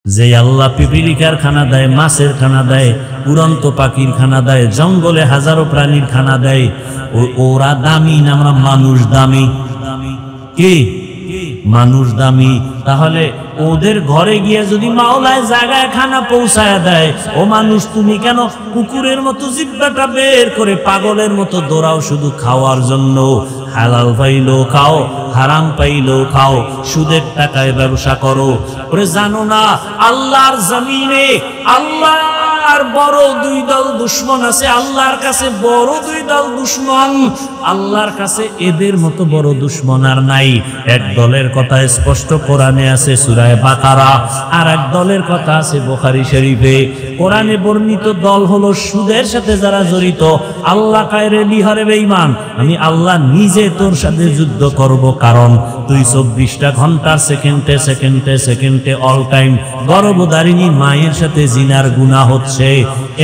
যে আল্লাহ পিপিলিকার খানা দেয়, মাছের খানা দেয়, উড়ন্ত পাখির খানা দেয়, জঙ্গলে হাজারো প্রাণীর খানা দেয়, ওরা দামি না আমরা মানুষ দামি? কি মানুষ দামি? তাহলে ওদের ঘরে গিয়ে যদি মাওলায় জায়গায় খানা পৌঁছায় দেয়, ও মানুষ তুমি কেন কুকুরের মতো জিহ্বাটা বের করে পাগলের মতো দৌড়াও শুধু খাওয়ার জন্য? হালাল পাইলো খাও, হারাম পাইলো খাও, সুদের টাকায় ব্যবসা করো। ওরে জানো না আল্লাহর জমিনে আল্লাহর বড় দুই দল দুশমন আছে। আল্লাহর কাছে বড় দুই দল দুশমন, আল্লাহর কাছে এদের মতো বড় দুশমন আর নাই। এক দলের কথা স্পষ্ট কোরআনে আছে সূরা বাকারা, আর এক দলের কথা আছে বুখারী শরীফে। কোরআনে বর্ণিত দল হলো সুদের সাথে যারা জড়িত। আল্লাহ কায়রে বিহারে বেঈমান, আমি আল্লাহ নিজে তোর সাথে যুদ্ধ করব, কারণ তুই 24টা ঘন্টার সেকেন্ডে সেকেন্ডে সেকেন্ডে অল টাইম গর্ভধারিণী মায়ের সাথে জিনার গুনাহ হচ্ছে।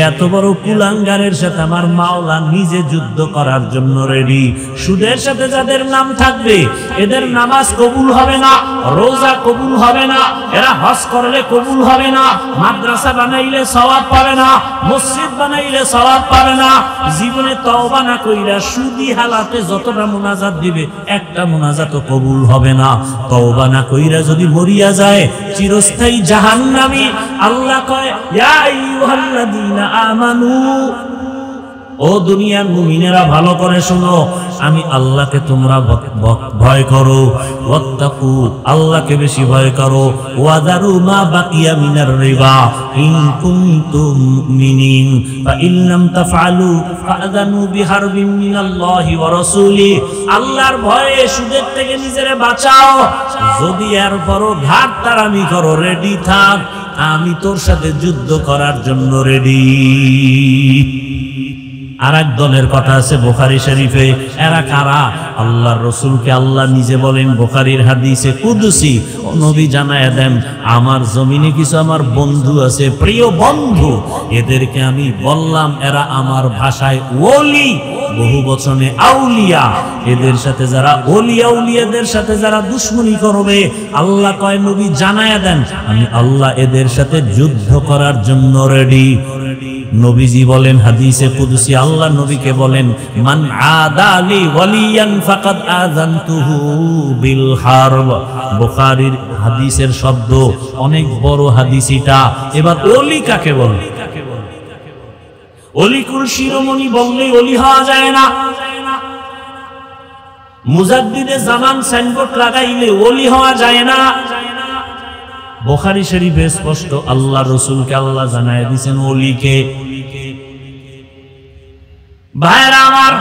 এত বড় কুলাঙ্গারের সাথে আমার মাওলা নিজে যুদ্ধ করার জন্য রেডি। সুদের সাথে যাদের নাম থাকবে এদের নামাজ কবুল হবে না, রোজা কবুল হবে না, এরা হজ করলে কবুল হবে না, মাদ্রাসা বানাইলে সওয়াব পাবে না, মসজিদ বানাইলে সওয়াব পাবে না। জীবনে তওবা না কইরা সুদি হালাতে যতটা মুনাজাত দিবে একটা মুনাজাতও কবুল হবে না। তওবা না কইরা যদি মরিয়া যায় চিরস্থায়ী জাহান্নামী। আল্লাহ কয় ইয়া আইয়ুহাল্লাযীনা আমানু, ও দুনিয়ার মুমিনেরা ভালো করে শোনো, আমি আল্লাহকে তোমরা ভয় করো, ওয়াত্তাকু আল্লাহকে বেশি ভয় করো, ওয়াদারু মা বাকিয়া মিনার রিবা ইন কুনতুম মুমিনিন ফা ইন লাম তাফআলু ফাআযানু বিহারবিন মিনাল্লাহি ওয়া রাসূলি। আল্লাহর ভয়ে সুদের থেকে নিজেরে বাঁচাও। যদি এর পরও ঘাটতারামি করো, রেডি থাক, আমি তোর সাথে যুদ্ধ করার জন্য রেডি। আর এক দলের কথা আছে বুখারী শরীফে। এরা কারা? আল্লাহর রাসূলকে আল্লাহ নিজে বলেন বুখারীর হাদিসে কুদসি, নবী জানায়া দেন আমার জমিনে কিছু আমার বন্ধু আছে, প্রিয় বন্ধু, এদেরকে আমি বললাম এরা আমার ভাষায় ওলি, বহু বচনে আউলিয়া। এদের সাথে যারা ওলিয়া, উলিয়াদের সাথে যারা দুশমনি করবে, আল্লাহ কয় নবী জানায়া দেন আমি আল্লাহ এদের সাথে যুদ্ধ করার জন্য রেডি। নবীজি বলেন হাদিসে কুদসি, আল্লাহ নবীকে বলেন মান আদালি ওয়ালিয়ান ফাকাদ আযানতুহু বিল হারব। বুখারীর হাদিসের শব্দ, অনেক বড় হাদিস এটা। এবার ওলি কাকে বলে? ওলি কোন শিরোমণি বললেই ওলি হওয়া যায় না। মুজাদ্দিদে জামান সাইনবোর্ড লাগাইলে ওলি হওয়া যায় না। বুখারী শরীফে স্পষ্ট আল্লাহর রাসূলকে আল্লাহ জানায় দিয়েছেন ওলিকে। ভাইরা আমার,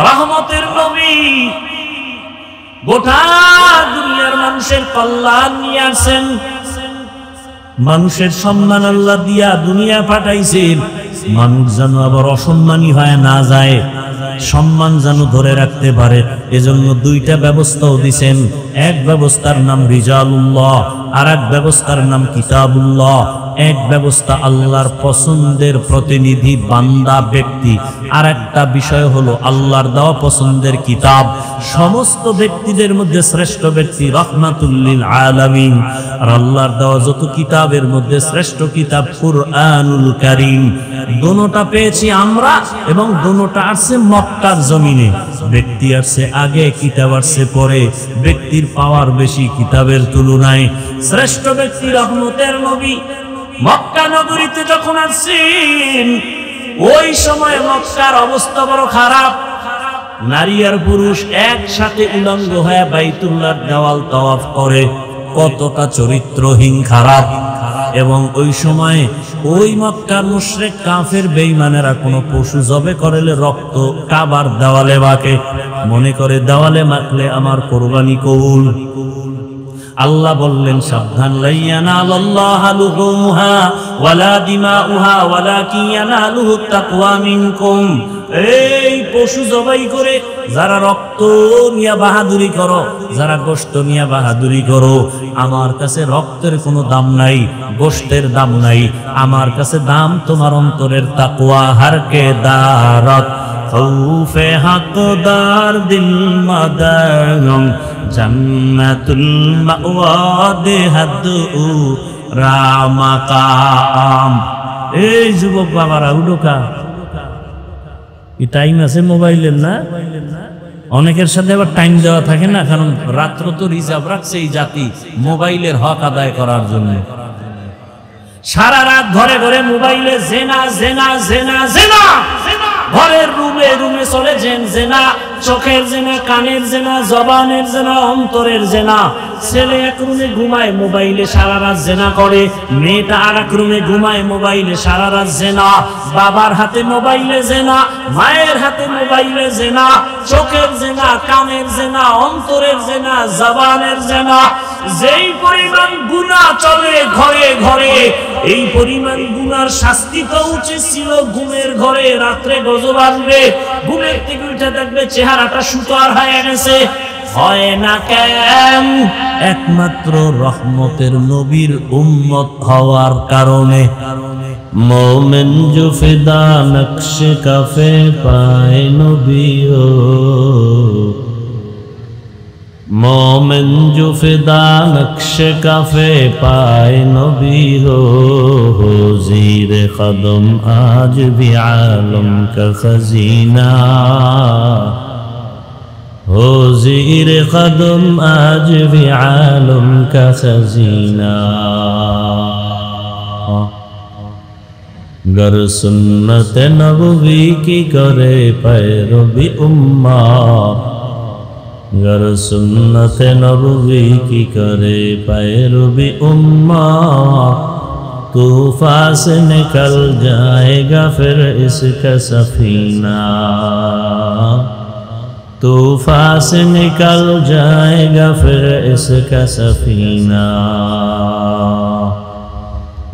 রহমতের নবী গোটা দুনিয়ার মানুষের কল্যাণ নিয়ে আসেন। মানুষের সম্মান আল্লাহ দিয়া দুনিয়া পাঠাইছেন, মানুষ যেন আবার অসম্মানী হয়ে না যায়, সম্মান যেন ধরে রাখতে পারে। এজন্য দুইটা ব্যবস্থাও দিছেন। এক ব্যবস্থার নাম রিজালুল্লাহ, আর এক ব্যবস্থার নাম কিতাবুল্লাহ। এক ব্যবস্থা আল্লাহর পছন্দের প্রতিনিধি বান্দা ব্যক্তি, আর একটা বিষয় হলো আল্লাহর দেওয়া পছন্দের কিতাব। সমস্ত ব্যক্তিদের মধ্যে শ্রেষ্ঠ ব্যক্তি রাহমাতুল লিল আলামিন। আর আল্লাহর দেওয়া যত কিতাবের মধ্যে শ্রেষ্ঠ কিতাব কুরআনুল কারীম। দোনোটা পেয়েছি আমরা, এবং দোনোটা আসছে মক্কার জমিনে। ব্যক্তি আসছে আগে, কিতাব আসছে পরে। ব্যক্তির পাওয়ার বেশি কিতাবের তুলনায়। শ্রেষ্ঠ ব্যক্তি রহমতের নবী মক্কা নগরীতে যখন আসছেন, ওই সময় মক্কার অবস্থা বড় খারাপ। নারী আর পুরুষ একসাথে উলঙ্গ হয়ে বাইতুল্লাহর দেওয়াল তাওয়াফ করে। কতটা চরিত্রহীন, খারাপ। এবং ওই সময় ওই মক্কার মুশরিক কাফের বেঈমানেরা কোনো পশু জবে করলে রক্ত কাবার দেওয়ালে মাখে, মনে করে দেওয়ালে মাখলে আমার কোরবানি কবুল। আল্লাহ বললেন সাবধান, লাইয়ানালাল্লাহু লুহুমুহা ওয়ালা দিমাউহা ওয়ালাকিন ইয়ানালুহুত তাকওয়া মিনকুম। এই পশু জবাই করে যারা রক্ত নিয়ে বাহাদুরি করো, যারা গোশত নিয়ে বাহাদুরি করো, আমার কাছে রক্তের কোনো দাম নাই, গোশতের দাম নাই। আমার কাছে দাম তোমার অন্তরের তাকওয়া। হারকে দারত খৌফে হকদার দিল মাদারম জান্নাতুল মাওয়া দেহাদু রামাকাম। এই যুবক বাবারা উডোকা, কি টাইম আছে মোবাইলের? না, অনেকের সাথে আবার টাইম দেওয়া থাকে না, কারণ রাত্র তো রিজার্ভ রাখছে এই জাতি মোবাইলের হক আদায় করার জন্য। সারা রাত ঘরে ঘরে মোবাইলে জেনা জেনা জেনা জেনা, ঘরের রুমে রুমে চলে জেনা, চোখের জেনা, কানের জেনা, জবানের জেনা, অন্তরের জেনা। ছেলে এক রুমে ঘুমায় মোবাইলে সারা রাত জেনা করে, মেয়েটা আর এক রুমে ঘুমায় মোবাইলে সারা রাত জেনা। বাবার হাতে মোবাইলে জেনা, মায়ের হাতে মোবাইলে জেনা, চোখের জেনা, কানের জেনা, অন্তরের জেনা, জবানের জেনা। যেই পরিমাণ গুনাহ চলে ঘরে ঘরে, এই পরিমাণ গুনার শাস্তি তো উচিত ছিল ঘুমের ঘরে। রাত্রে গজব আসবে, ঘুমের থেকে উঠে দেখবে চেহারাটা সুতার হয়ে গেছে। হয় না কেন? একমাত্র রহমতের নবীর উম্মত হওয়ার কারণে। মোমেন জো ফিদা নকশে কাফে পায় নবী হো, मोमिन जो फिदा नक्श काफे पाए नबी हो जीर कदम आज भी आलम का खजीना हो, जीर कदम आज भी आलम का खजीना। गर सुन्नत नबवी की करे पैरवी उम्मा, गर सुन्नत नबवी की करे पैरवी उम्मा, तूफान से निकल जाएगा फिर इसका सफीना, तूफान से निकल जाएगा फिर इसका सफीना।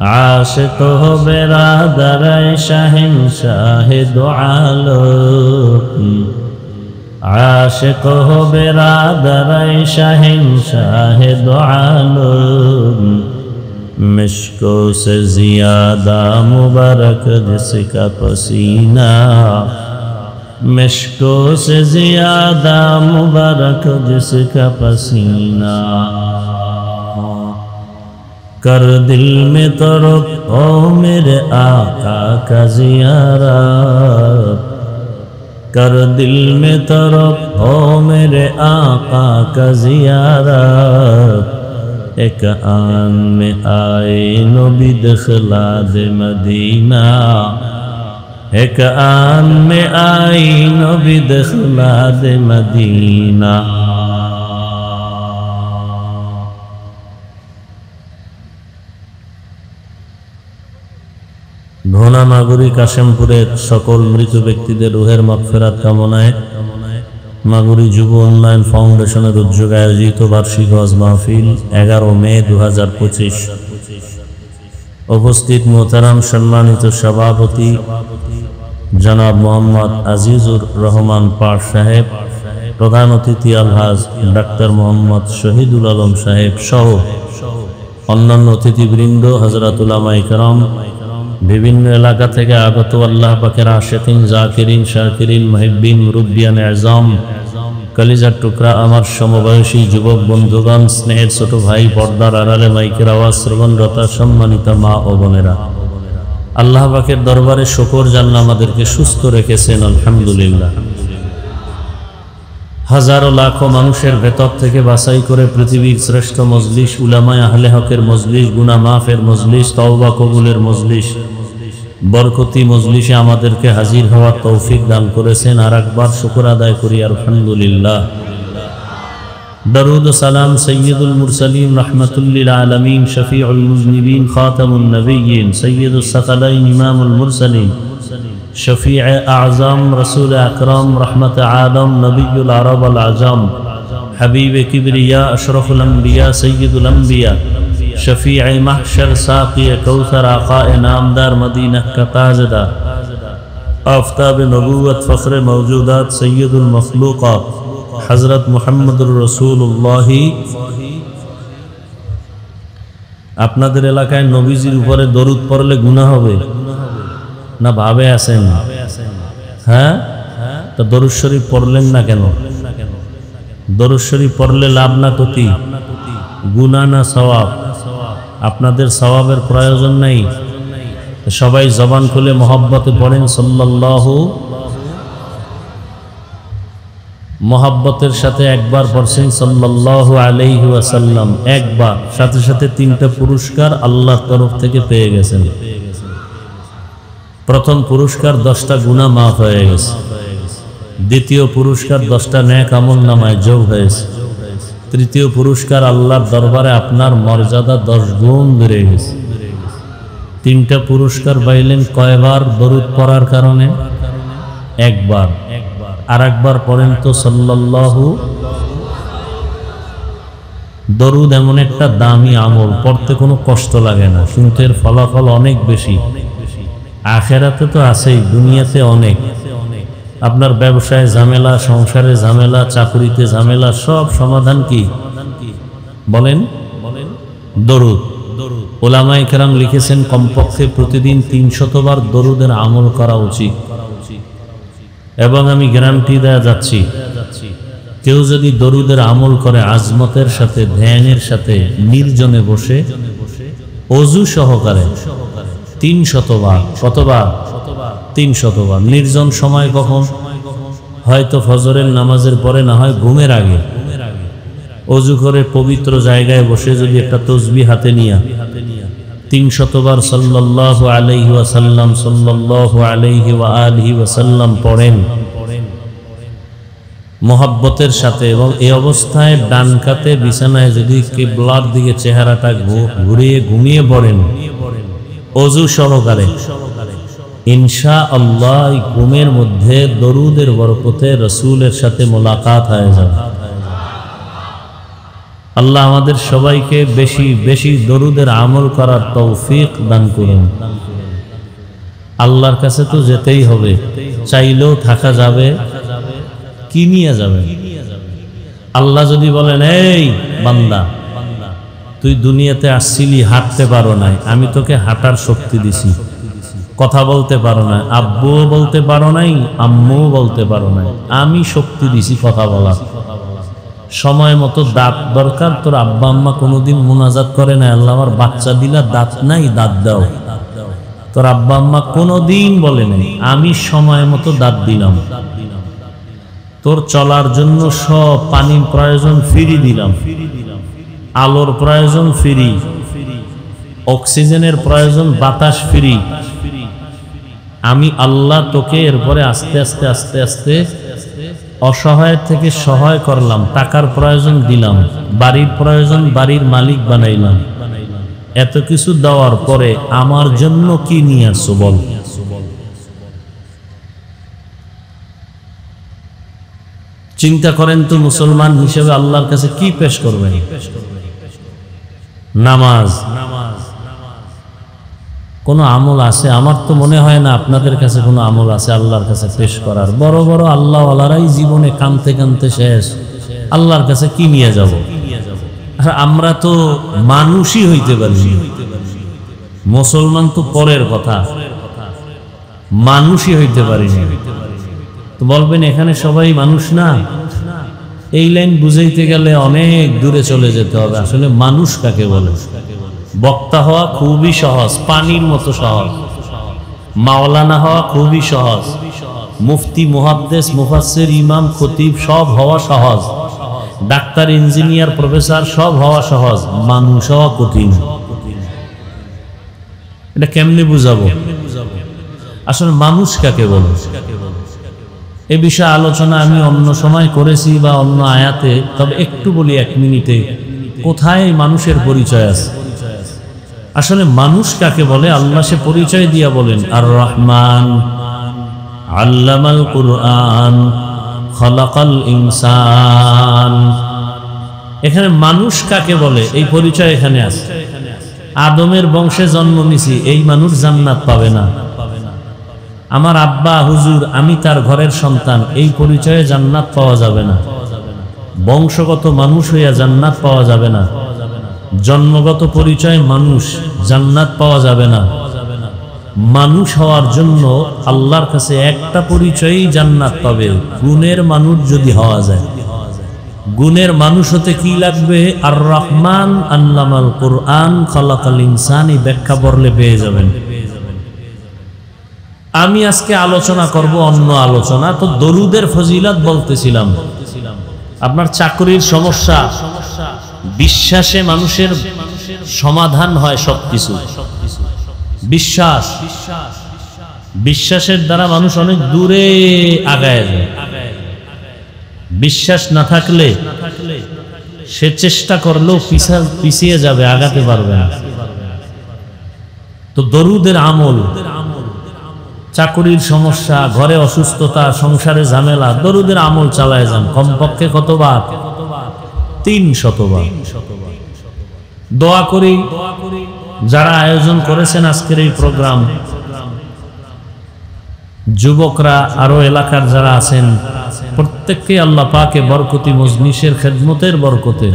आशिक हो बिरादर शहंशाह दो आलम, आशिक हो बिरादर शहंशाह दो आलम, मिश्को से ज़ियादा मुबारक जिसका पसीना, मिश्को से ज़ियादा मुबारक जिसका पसीना। कर दिल में तरफ हो मेरे आका का ज़ियारत, कर दिल में तरफ हो मेरे आका का ज़ियारत, एक आन में आए नबी दखला दे मदीना, एक आन में आई नबी दखला दे मदीना। ধনা মাগুরি কাশেমপুরের সকল মৃত ব্যক্তিদের রুহের মাগফিরাত কামনায় মাগুরি যুব উন্নয়ন ফাউন্ডেশনের উদ্যোগে আয়োজিত বার্ষিক ওয়াজ মাহফিল 11 মে 2025। উপস্থিত মোহতারাম সম্মানিত সভাপতি জনাব মোহাম্মদ আজিজুর রহমান পার সাহেব, প্রধান অতিথি আলহাজ ডাক্তার মোহাম্মদ শহীদুল আলম সাহেব সহ অন্যান্য অতিথিবৃন্দ, হযরত উলামায়ে কেরাম, বিভিন্ন এলাকা থেকে আগত আল্লাহ পাকের আশিকিন, জাকিরিন, শাকিরিন, মুহিব্বিন, মুরব্বিয়ান আযম, কলিজার টুকরা আমার সমবয়সী যুবক বন্ধুগণ, স্নেহের ছোট ভাই, পর্দার আড়ালে মাইকের আওয়াজ শ্রবণরত সম্মানিত মা ও বোনেরা, আল্লাহ পাকের দরবারে শুকর জানলে আমাদেরকে সুস্থ রেখেছেন, আলহামদুলিল্লাহ। হাজারো লাখো মানুষের ভেতর থেকে বাছাই করে পৃথিবীর শ্রেষ্ঠ মজলিস, উলামায়ে আহলে হকের মজলিস, গুনাহ মাফের মজলিস, তওবা কবুলের মজলিস, বরকতি মজলিসে আমাদেরকে হাজির হওয়ার তৌফিক দান করেছেন। আর একবার শুকর আদায় করি, আলহামদুলিল্লাহ। দরুদ ও সালাম সৈয়দুল মুরসালিন রাহমাতুল লিল আলামিন, শফিউল মুজনিবিন, খাতামুন নবিয়্যিন, সৈয়দুস সাকালাইন, ইমামুল মুরসালিন, शफीअ आज़म, रसूल अकरम, रहमत आलम, नबीयुल अरब वल अजम, हबीब किबरिया, अशरफुल अंबिया, सय्यदुल अंबिया, शफीअ महशर, साक़ी कौसर, आक़ाए नामदार, मदीना का ताजदार, आफ़ताब नबूवत, फ़ख्र मौजूदात, सय्यदुल मखलूक़ात, हज़रत मुहम्मदुर रसूलुल्लाह। আপনাদের এলাকায় নবীজির উপরে দরুদ পড়লে গুনাহ হবে না? ভাবে আছেন? হ্যাঁ, তো দরুদ শরীফ পড়লেন না কেন? দরুদ শরীফ পড়লে লাভ না ক্ষতি, গুনাহ না সওয়াব? আপনাদের সওয়াবের প্রয়োজন নাই। সবাই জবান খুলে মহব্বতে পড়েন সাল্লাল্লাহু। মহব্বতের সাথে একবার পড়ছেন সাল্লাল্লাহু আলাইহি ওয়াসাল্লাম, একবার, সাথে সাথে 3টা পুরস্কার আল্লাহর তরফ থেকে পেয়ে গেছেন। প্রথম পুরস্কার 10টা গুনাহ মাফ হয়ে গেছে। দ্বিতীয় পুরস্কার 10টা নেক আমল নামায় যোগ হয়েছে। তৃতীয় পুরস্কার আল্লাহর দরবারে আপনার মর্যাদা 10 গুণ বেড়ে গেছে। 3টা পুরস্কার পাইলেন কয়বার? দরুদ পড়ার কারণে একবার। আর একবার পড়েন তো সাল্লাল্লাহু। দরুদ এমন একটা দামি আমল, পড়তে কোনো কষ্ট লাগে না, কিন্তু এর ফলাফল অনেক বেশি। আখেরাতে তো আছেই, দুনিয়াতে অনেক। আপনার ব্যবসায় ঝামেলা, সংসারে ঝামেলা, চাকরিতে ঝামেলা, সব সমাধান কি বলেন? দরুদ। ওলামায়ে কেরাম লিখেছেন কমপক্ষে প্রতিদিন 300 বার দরুদের আমল করা উচিত। এবং আমি গ্যারান্টি দেয়া যাচ্ছি, কেউ যদি দরুদের আমল করে আজমতের সাথে, ধ্যানের সাথে, নির্জনে বসে অজু সহকারে 300 বার, কতবার? 300 বার। নির্জন সময় কখন? হয়তো ফজরের নামাজের পরে, না হয় ঘুমের আগে। অজু করে পবিত্র জায়গায় বসে যদি একটা তসবিহ হাতে নিয়া 300 বার সাল্লাল্লাহু আলাইহি ওয়াসাল্লাম, সাল্লাল্লাহু আলাইহি ওয়া আলিহি ওয়াসাল্লাম পড়েন মোহাব্বতের সাথে, এবং এই অবস্থায় ডান কাতে বিছানায় যদি কিবলার দিকে চেহারাটা ঘুরিয়ে ঘুমিয়ে পড়েন অজু সহকারে, ইনশাআল্লাহ ঘুমের মধ্যে দরুদের বরকতে রাসূলের সাথে মোলাকাত হয়ে যাবে। আল্লাহ আমাদের সবাইকে বেশি বেশি দরুদের আমল করার তৌফিক দান করুন। আল্লাহর কাছে তো যেতেই হবে, চাইলেও থাকা যাবে, কি নিয়ে যাবে? আল্লাহ যদি বলেন, এই বান্দা, তুই দুনিয়াতে আসছিলি, হাঁটতে পারো নাই, আমি তোকে হাঁটার শক্তি দিছি। কথা বলতে পারো না, আব্বুও বলতে পারো নাই, আম্মুও বলতে পারো নাই, আমি শক্তি দিছি কথা বলার। সময় মতো দাঁত দরকার, তোর আব্বা আম্মা কোনোদিন মুনাজাত করে না, আল্লাহ আমার বাচ্চা দিলা, দাঁত নাই, দাঁত দাও। তোর আব্বা আম্মা কোনোদিন বলে নাই, আমি সময় মতো দাঁত দিলাম। তোর চলার জন্য সব পানির প্রয়োজন ফ্রি দিলাম, আলোর প্রয়োজন ফ্রি, অক্সিজেনের প্রয়োজন, বাতাস ফ্রি। আমি আল্লাহ তোকে এরপরে আস্তে আস্তে আস্তে আস্তে অসহায় থেকে সহায় করলাম, টাকার প্রয়োজন দিলাম, বাড়ির প্রয়োজন বাড়ির মালিক বানাইলাম। এত কিছু দেওয়ার পরে আমার জন্য কি নিয়ে আসছো বল? চিন্তা করেন তো, মুসলমান হিসেবে আল্লাহর কাছে কি পেশ করবেন? নামাজ। কোন আমল আছে? আমার তো মনে হয় না আপনাদের কাছে কোনো আমল আছে আল্লাহর কাছে পেশ করার। বড় বড় আল্লাহওয়ালারাই জীবনে কানতে কানতে শেষ, আল্লাহর কাছে কি নিয়ে যাব? আমরা তো মানুষই হইতে পারি, মুসলমান তো পরের কথা, মানুষই হইতে পারি না। তো বলবেন এখানে সবাই মানুষ না? এই লাইন বুঝাইতে গেলে অনেক দূরে চলে যেতে হবে। আসলে মানুষ কাকে বলে? বক্তা হওয়া খুবই সহজ, পানির মতো সহজ। মাওলানা হওয়া খুবই সহজ, মুফতি, মুহাদ্দিস, মুফাসসির, ইমাম, খতিব সব হওয়া সহজ, ডাক্তার, ইঞ্জিনিয়ার, প্রফেসর সব হওয়া সহজ। মানুষ হওয়া কঠিন। এটা কেমনে বুঝাবো? আসলে মানুষ কাকে বলে এ বিষয়ে আলোচনা আমি অন্য সময় করেছি বা অন্য আয়াতে, তবে একটু বলি 1 মিনিটে, কোথায় মানুষের পরিচয় আছে? আসলে মানুষ কাকে বলে আল্লাহ সে পরিচয় দিয়া বলেন, আর রহমান আল্লামাল কুরআন খালাকাল ইনসান। এখানে মানুষ কাকে বলে এই পরিচয় এখানে আছে। আদমের বংশে জন্ম নিছি, এই মানুষ জান্নাত পাবে না। আমার আব্বা হুজুর, আমি তার ঘরের সন্তান, এই পরিচয়ে জান্নাত পাওয়া যাবে না। বংশগত মানুষ হইয়া জান্নাত পাওয়া যাবে না। জন্মগত পরিচয় মানুষ, জান্নাত পাওয়া যাবে না। মানুষ হওয়ার জন্য আল্লাহর কাছে একটা পরিচয়ই জান্নাত পাবে, গুণের মানুষ যদি হওয়া যায়। গুণের মানুষ হতে কি লাগবে? আর রহমান আল্লামাল কুরআন খালাকাল ইনসানি ব্যাখ্যা পড়লে পেয়ে যাবেন। আমি আজকে আলোচনা করব অন্য আলোচনা। তো দরুদের ফজিলত বলতেছিলাম। আপনার চাকরির সমস্যা, বিশ্বাসে মানুষের সমাধান হয় সবকিছু। বিশ্বাসের দ্বারা মানুষ অনেক দূরে আগায় যায়। বিশ্বাস না থাকলে সে চেষ্টা করলেও পিছিয়ে যাবে, আগাতে পারবে না। তো দরুদের আমল, চাকরির সমস্যা, ঘরে অসুস্থতা, সংসারে ঝামেলা, দরুদের আমল চালায় যান। কমপক্ষে কতবার? 300 বার। দোয়া করি যারা আয়োজন করেছেন আজকের এই প্রোগ্রাম, যুবকরা, আরো এলাকার যারা আছেন, প্রত্যেককে আল্লাহ পাকে বরকতি মজলিসের খেদমতের বরকতে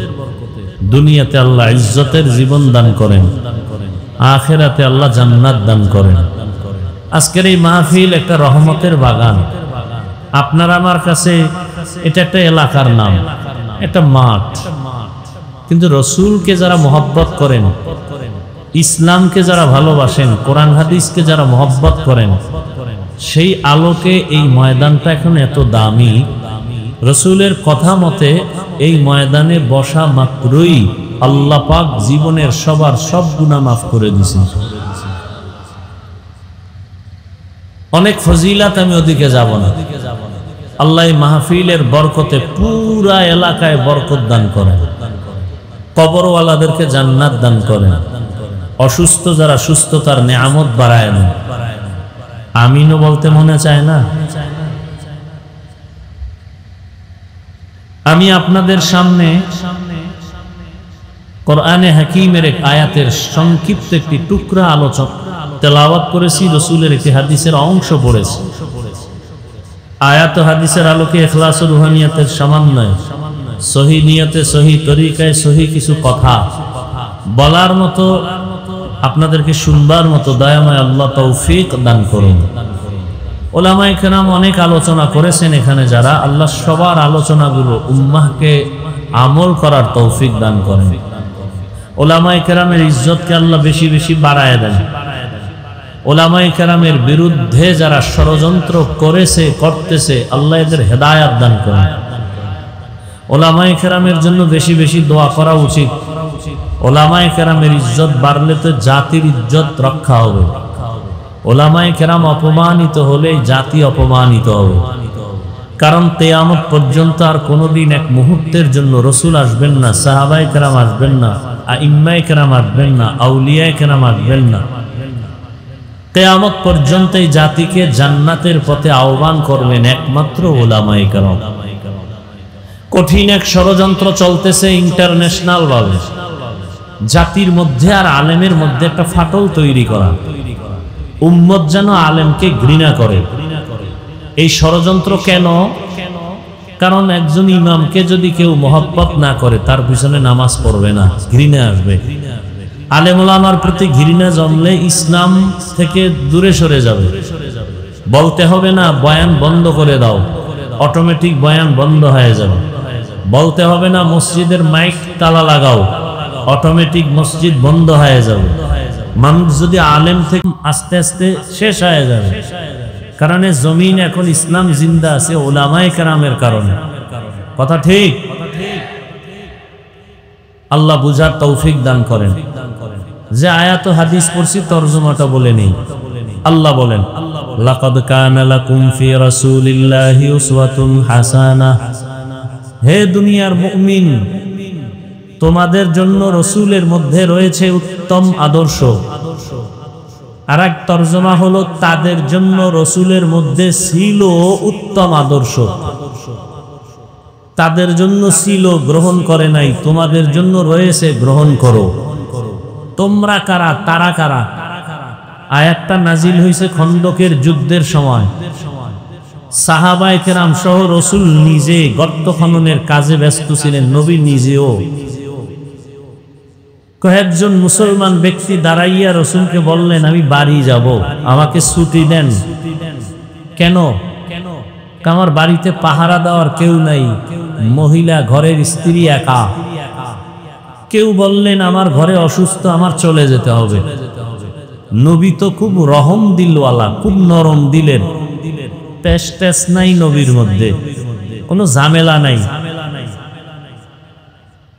দুনিয়াতে আল্লাহ ইজ্জতের জীবন দান করেন, আখিরাতে আল্লাহ জান্নাত দান করেন। আজকের এই মাহফিল একটা রহমতের বাগান। আপনার আমার কাছে এটা একটা এলাকার নাম, একটা মাঠ। কিন্তু রসুলকে যারা মহব্বত করেন, ইসলামকে যারা ভালোবাসেন, কোরআন হাদিসকে যারা মহব্বত করেন, সেই আলোকে এই ময়দানটা এখন এত দামি। রসুলের কথা মতে এই ময়দানে বসা মাত্রই আল্লাহ পাক জীবনের সবার সব গুনাহ মাফ করে দিয়েছেন। অনেক ফজিলাত, আমি ওদিকে যাব না। আল্লাহ মাহফিলের বরকতে পুরা এলাকায় বরকত দান করেন, কবরওয়ালাদেরকে জান্নাত দান করেন, অসুস্থ যারা সুস্থতার নেয়ামত বাড়ায় দেন। আমিনও বলতে মনে চায় না? আমি আপনাদের সামনে কোরআনে হাকিমের এক আয়াতের সংক্ষিপ্ত একটি টুকরা আলোচনা তেলাওয়াত করেছি, রসুলের একটি হাদিসের অংশ পড়েছি। আয়াত হাদিসের আলোকে ইখলাস ও রুহানিয়াতের সমন্বয়, সহি নিয়তে, সহি তরিকায়, সহি কিছু কথা বলার মতো, আপনাদেরকে শুনবার মতো দয়াময় আল্লাহ তৌফিক দান করুন। ওলামায়ে কেরাম অনেক আলোচনা করেছেন এখানে যারা, আল্লাহ সবার আলোচনাগুলো উম্মাহকে আমল করার তৌফিক দান করেন। ওলামায়ে কেরামের ইজ্জতকে আল্লাহ বেশি বেশি বাড়ায় দেন। ওলামায়ে কেরামের বিরুদ্ধে যারা ষড়যন্ত্র করেছে, করতেছে, আল্লাহ এদের হেদায়াত দান করেন। ওলামায়ে কেরামের জন্য বেশি বেশি দোয়া করা উচিত। ওলামায়ে কেরামের ইজ্জত বাড়লে তো জাতির ইজ্জত রক্ষা হবে। ওলামায়ে কেরাম অপমানিত হলে জাতি অপমানিত হবে। কারণ কিয়ামত পর্যন্ত আর কোনোদিন এক মুহূর্তের জন্য রসুল আসবেন না, সাহাবায়ে কেরাম আসবেন না, আইম্মায়ে কেরাম আসবেন না, আউলিয়ায়ে কেরাম আসবেন না। কিয়ামত পর্যন্ত এই জাতিকে জান্নাতের পথে আহ্বান করবেন একমাত্র ওলামায়ে কেরাম। কঠিন এক ষড়যন্ত্র চলতেছে ইন্টারন্যাশনাল ভাবে, জাতির মধ্যে আর আলেমের মধ্যে একটা ফাটল তৈরি করা, উম্মত যেন আলেমকে ঘৃণা করে। এই ষড়যন্ত্র কেন? কারণ একজন ইমামকে যদি কেউ মহব্বত না করে, তার পিছনে নামাজ পড়বে না, ঘৃণা আসবে। আলেম ওলামার প্রতি ঘৃণা জন্মলে ইসলাম থেকে দূরে সরে যাবে। বলতে হবে না বয়ান বন্ধ করে দাও, অটোমেটিক বয়ান বন্ধ হয়ে যাবে। বলতে হবে না মসজিদের মাইক তালা লাগাও, অটোমেটিক মসজিদ বন্ধ হয়ে যাবে। মানুষ যদি আলেম থেকে আস্তে আস্তে শেষ হয়ে যাবে। কারণ জমিন এখন ইসলাম জিন্দা আছে ওলামায়ে কেরামের কারণে। কথা ঠিক? আল্লাহ বুঝার তৌফিক দান করেন। যে আয়াত হাদিস পড়ছি তরজমাটা বলে নেই। আল্লাহ বলেন, লাকাদ কানা লাকুম ফি রাসূলিল্লাহি উসওয়াতুন হাসানাহ। হে দুনিয়ার মুমিন, তোমাদের জন্য রসুলের মধ্যে রয়েছে উত্তম আদর্শ। আর এক তরজমা হলো, তাদের জন্য রসুলের মধ্যে ছিল উত্তম আদর্শ। তাদের জন্য ছিল, গ্রহণ করে নাই, তোমাদের জন্য রয়েছে, গ্রহণ করো। তোমরা কারা, তারা কারা? আয়াতটা নাজিল হয়েছে খন্দকের যুদ্ধের সময়। সাহাবায়ে কেরাম সহ রসুল নিজে গর্ত খননের কাজে ব্যস্ত ছিলেন, নবী নিজেও। কয়েকজন মুসলমান ব্যক্তি দাঁড়াইয়া রসুলকে বললেন, আমি বাড়ি যাব, আমাকে ছুটি দেন। কেন? আমার বাড়িতে পাহারা দেওয়ার কেউ নাই, মহিলা, ঘরের স্ত্রী একা। কেউ বললেন আমার ঘরে অসুস্থ, আমার চলে যেতে হবে। নবী তো খুব রহম দিলওয়ালা, খুব নরম দিলের, পেশ টেস নাই নবীর মধ্যে, কোনো ঝামেলা নাই।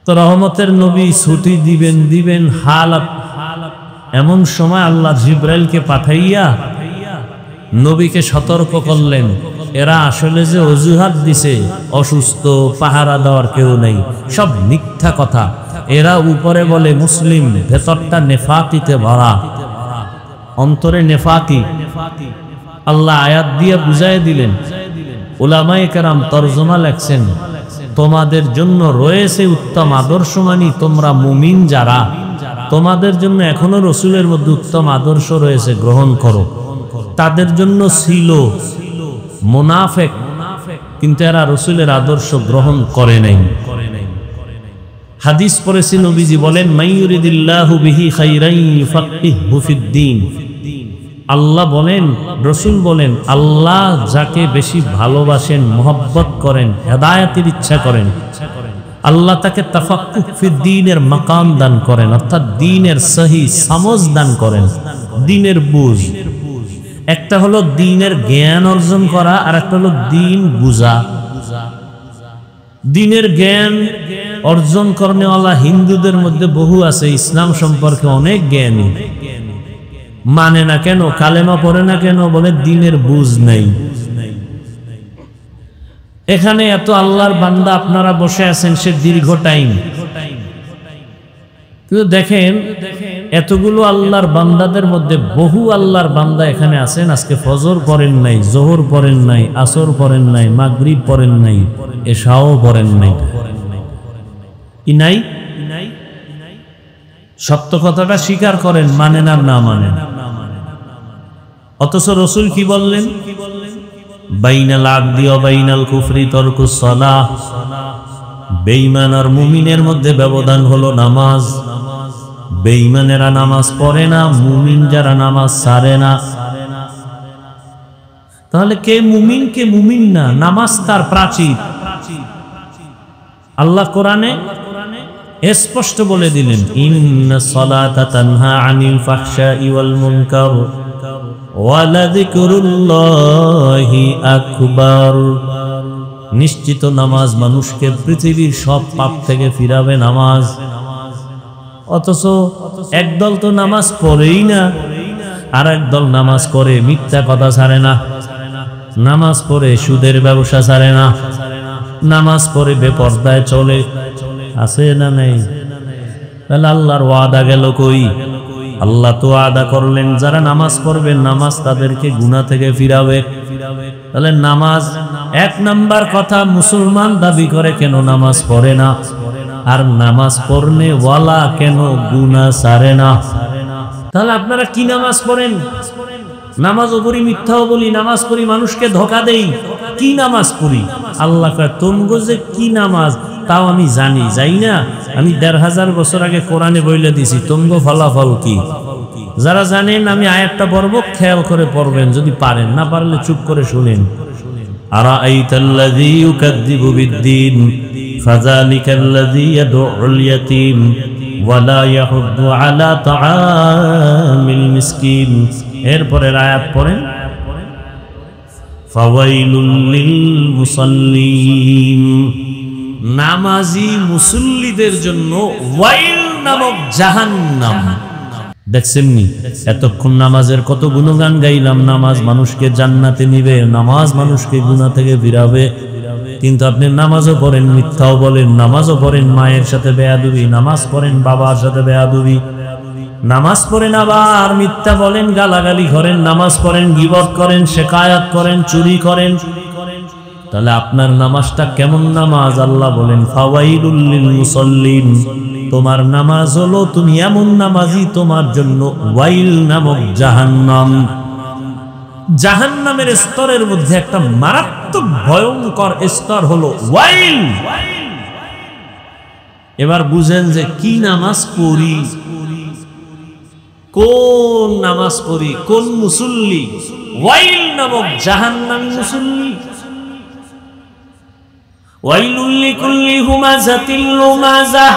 তো রহমতের নবী ছুটি দিবেন হালাত। এমন সময় আল্লাহ জিব্রাইলকে পাঠাইয়া নবীকে সতর্ক করলেন, এরা আসলে যে অজুহাত দিছে অসুস্থ, পাহারা দেওয়ার কেউ নেই, সব মিথ্যা কথা। এরা উপরে বলে মুসলিম, ভেতরটা নেফাকিতে ভরা, অন্তরে নেফাকি। আল্লাহ আয়াত দিয়ে বুঝাই দিলেন। উলামায়ে কেরাম তরজমা লেখছেন, তোমাদের জন্য রয়েছে উত্তম আদর্শমানী, তোমরা মুমিন যারা, তোমাদের জন্য এখনো রসুলের মধ্যে উত্তম আদর্শ রয়েছে, গ্রহণ করো। তাদের জন্য ছিল মুনাফিক, কিন্তু এরা রসুলের আদর্শ গ্রহণ করে নাই। হাদিস পড়েছি, নবীজি বলেন, মাইয়ুরিদিল্লাহু বিহি খাইরান ইউফাক্কিহহু ফিদ্দীন। আল্লাহ বলেন, রসুল বলেন, আল্লাহ যাকে বেশি ভালোবাসেন, মহব্বত করেন, হেদায়েতের ইচ্ছা করেন, আল্লাহ তাকে তাফাক্কুহ ফিদ্দীনের মাকাম দান করেন, অর্থাৎ দ্বীনের সহি সমঝ দান করেন, দ্বীনের বুঝ। একটা হলো দ্বীনের জ্ঞান অর্জন করা, আর একটা হলো দ্বীন বুঝা। দ্বীনের জ্ঞান অর্জন করনেওয়ালা হিন্দুদের মধ্যে বহু আছে, ইসলাম সম্পর্কে অনেক জ্ঞানী, মানে না কেন, কালেমা পড়ে না কেন, বলে দ্বীনের বুঝ নাই। এখানে এত আল্লাহর বান্দা আপনারা বসে আছেন, সে দীর্ঘ টাইম, কিন্তু দেখেন এতগুলো আল্লাহর বান্দাদের মধ্যে বহু আল্লাহর বান্দা এখানে আছেন, আজকে ফজর পড়েন নাই, জোহর পড়েন নাই, আসর পড়েন নাই, মাগরিব পড়েন নাই, এশাও পড়েন নাই। কি নাই? সত্য কথাটা স্বীকার করেন, মানেন আর না মানেন। অথচ রসুল কি বললেন? বাইনাল আবদি ওয়া বাইনাল কুফরি তারকুস সালাহ। বেঈমান আর মুমিনের মধ্যে ব্যবধান হলো নামাজ। বেঈমানেরা নামাজ পড়ে না, মুমিন যারা নামাজ ছাড়ে না। তাহলে কে মুমিন কে মুমিন না? নামাজ তার প্রাচীর। আল্লাহ কোরআনে স্পষ্ট বলে দিলেন, ইন্নাস সালাতা তানহা আনিল ফাহশাই ওয়াল মুনকার ওয়া লাযিকরুল্লাহি আকবার। নিশ্চিত নামাজ মানুষকে পৃথিবীর সব পাপ থেকে ফিরাবে নামাজ। অথচ একদল তো নামাজ পড়েই না, আর একদল নামাজ করে মিথ্যা কথা ছাড়ে না, নামাজ পড়ে সুদের ব্যবসা ছাড়ে না, নামাজ পড়ে বেপরদায় চলে। আছে না নেই? তাহলে আল্লাহর ওয়াদা গেল কই? আল্লাহ তো ওয়াদা করলেন যারা নামাজ পড়বে নামাজ তাদেরকে গুনাহ থেকে ফিরাবে। তাহলে নামাজ এক নাম্বার কথা, মুসলমান দাবি করে কেন নামাজ পড়ে না? আর নামাজ পড়নে ওয়ালা কেন গুনাহ ছাড়ে না? তাহলে আপনারা কি নামাজ পড়েন? নামাজও পড়ি, মিথ্যাও বলি, নামাজ পড়ি, মানুষকে ধোঁকা দেই। কি নামাজ পড়ি? আল্লাহ কয় তোমগো যে কি নামাজ তাও আমি জানি, যাই না? আমি ১৫০০ বছর আগে কোরআনে বইলে দিছি, তোমগো ফলাফল কি? যারা জানেন আমি আয়াতটা পড়ব, খেয়াল করে পড়বেন, যদি পারেন, না পারলে চুপ করে শুনেন। আরাআইতাল্লাযী ইউকাযযিবু বিদ্দীন ফাযালিকাল্লাযী ইয়াদউল ইয়াতীম ওয়া লা ইয়াহুদ্দু আলা তাআমিল মিসকিন। এরপরের আয়াত পড়েন, ফাওয়াইলুল লিল মুসাল্লিন। নামাজি মুসল্লিদের জন্য ওয়াইল নামক জাহান্নাম। দেখছেন নি এতক্ষণ নামাজের কত গুণগান গাইলাম, নামাজ মানুষকে জান্নাতে নিবে, নামাজ মানুষকে গুনাহ থেকে ফিরাবে। কিন্তু আপনি নামাজও পড়েন, মিথ্যাও বলেন, নামাজও পড়েন, মায়ের সাথে বেয়াদবি, নামাজ পড়েন, বাবার সাথে বেয়াদবি, নামাজ পড়েন আবার মিথ্যা বলেন, গালাগালি করেন, নামাজ পড়েন, গীবত করেন, শিকায়াত করেন, চুরি করেন। তাহলে আপনার নামাজটা কেমন নামাজ? আল্লাহ বলেন ফাওয়াইলুল লিল মুসাল্লিন। তোমার নামাজ হলো, তুমি এমন নামাজি, তোমার জন্য ওয়াইল নামক জাহান্নাম। জাহান্নামের স্তরের মধ্যে একটা মারাত্মক ভয়ঙ্কর স্তর হলো ওয়াইল। এবার বুঝেন যে কি নামাজ পড়ি, কোন নামাজ পড়ি, কোন মুসল্লি? ওয়াইল নামক জাহান্নামী মুসল্লি। ওয়াইলুল লিকুল্লি হুমাযাতিল লুমাযাহ,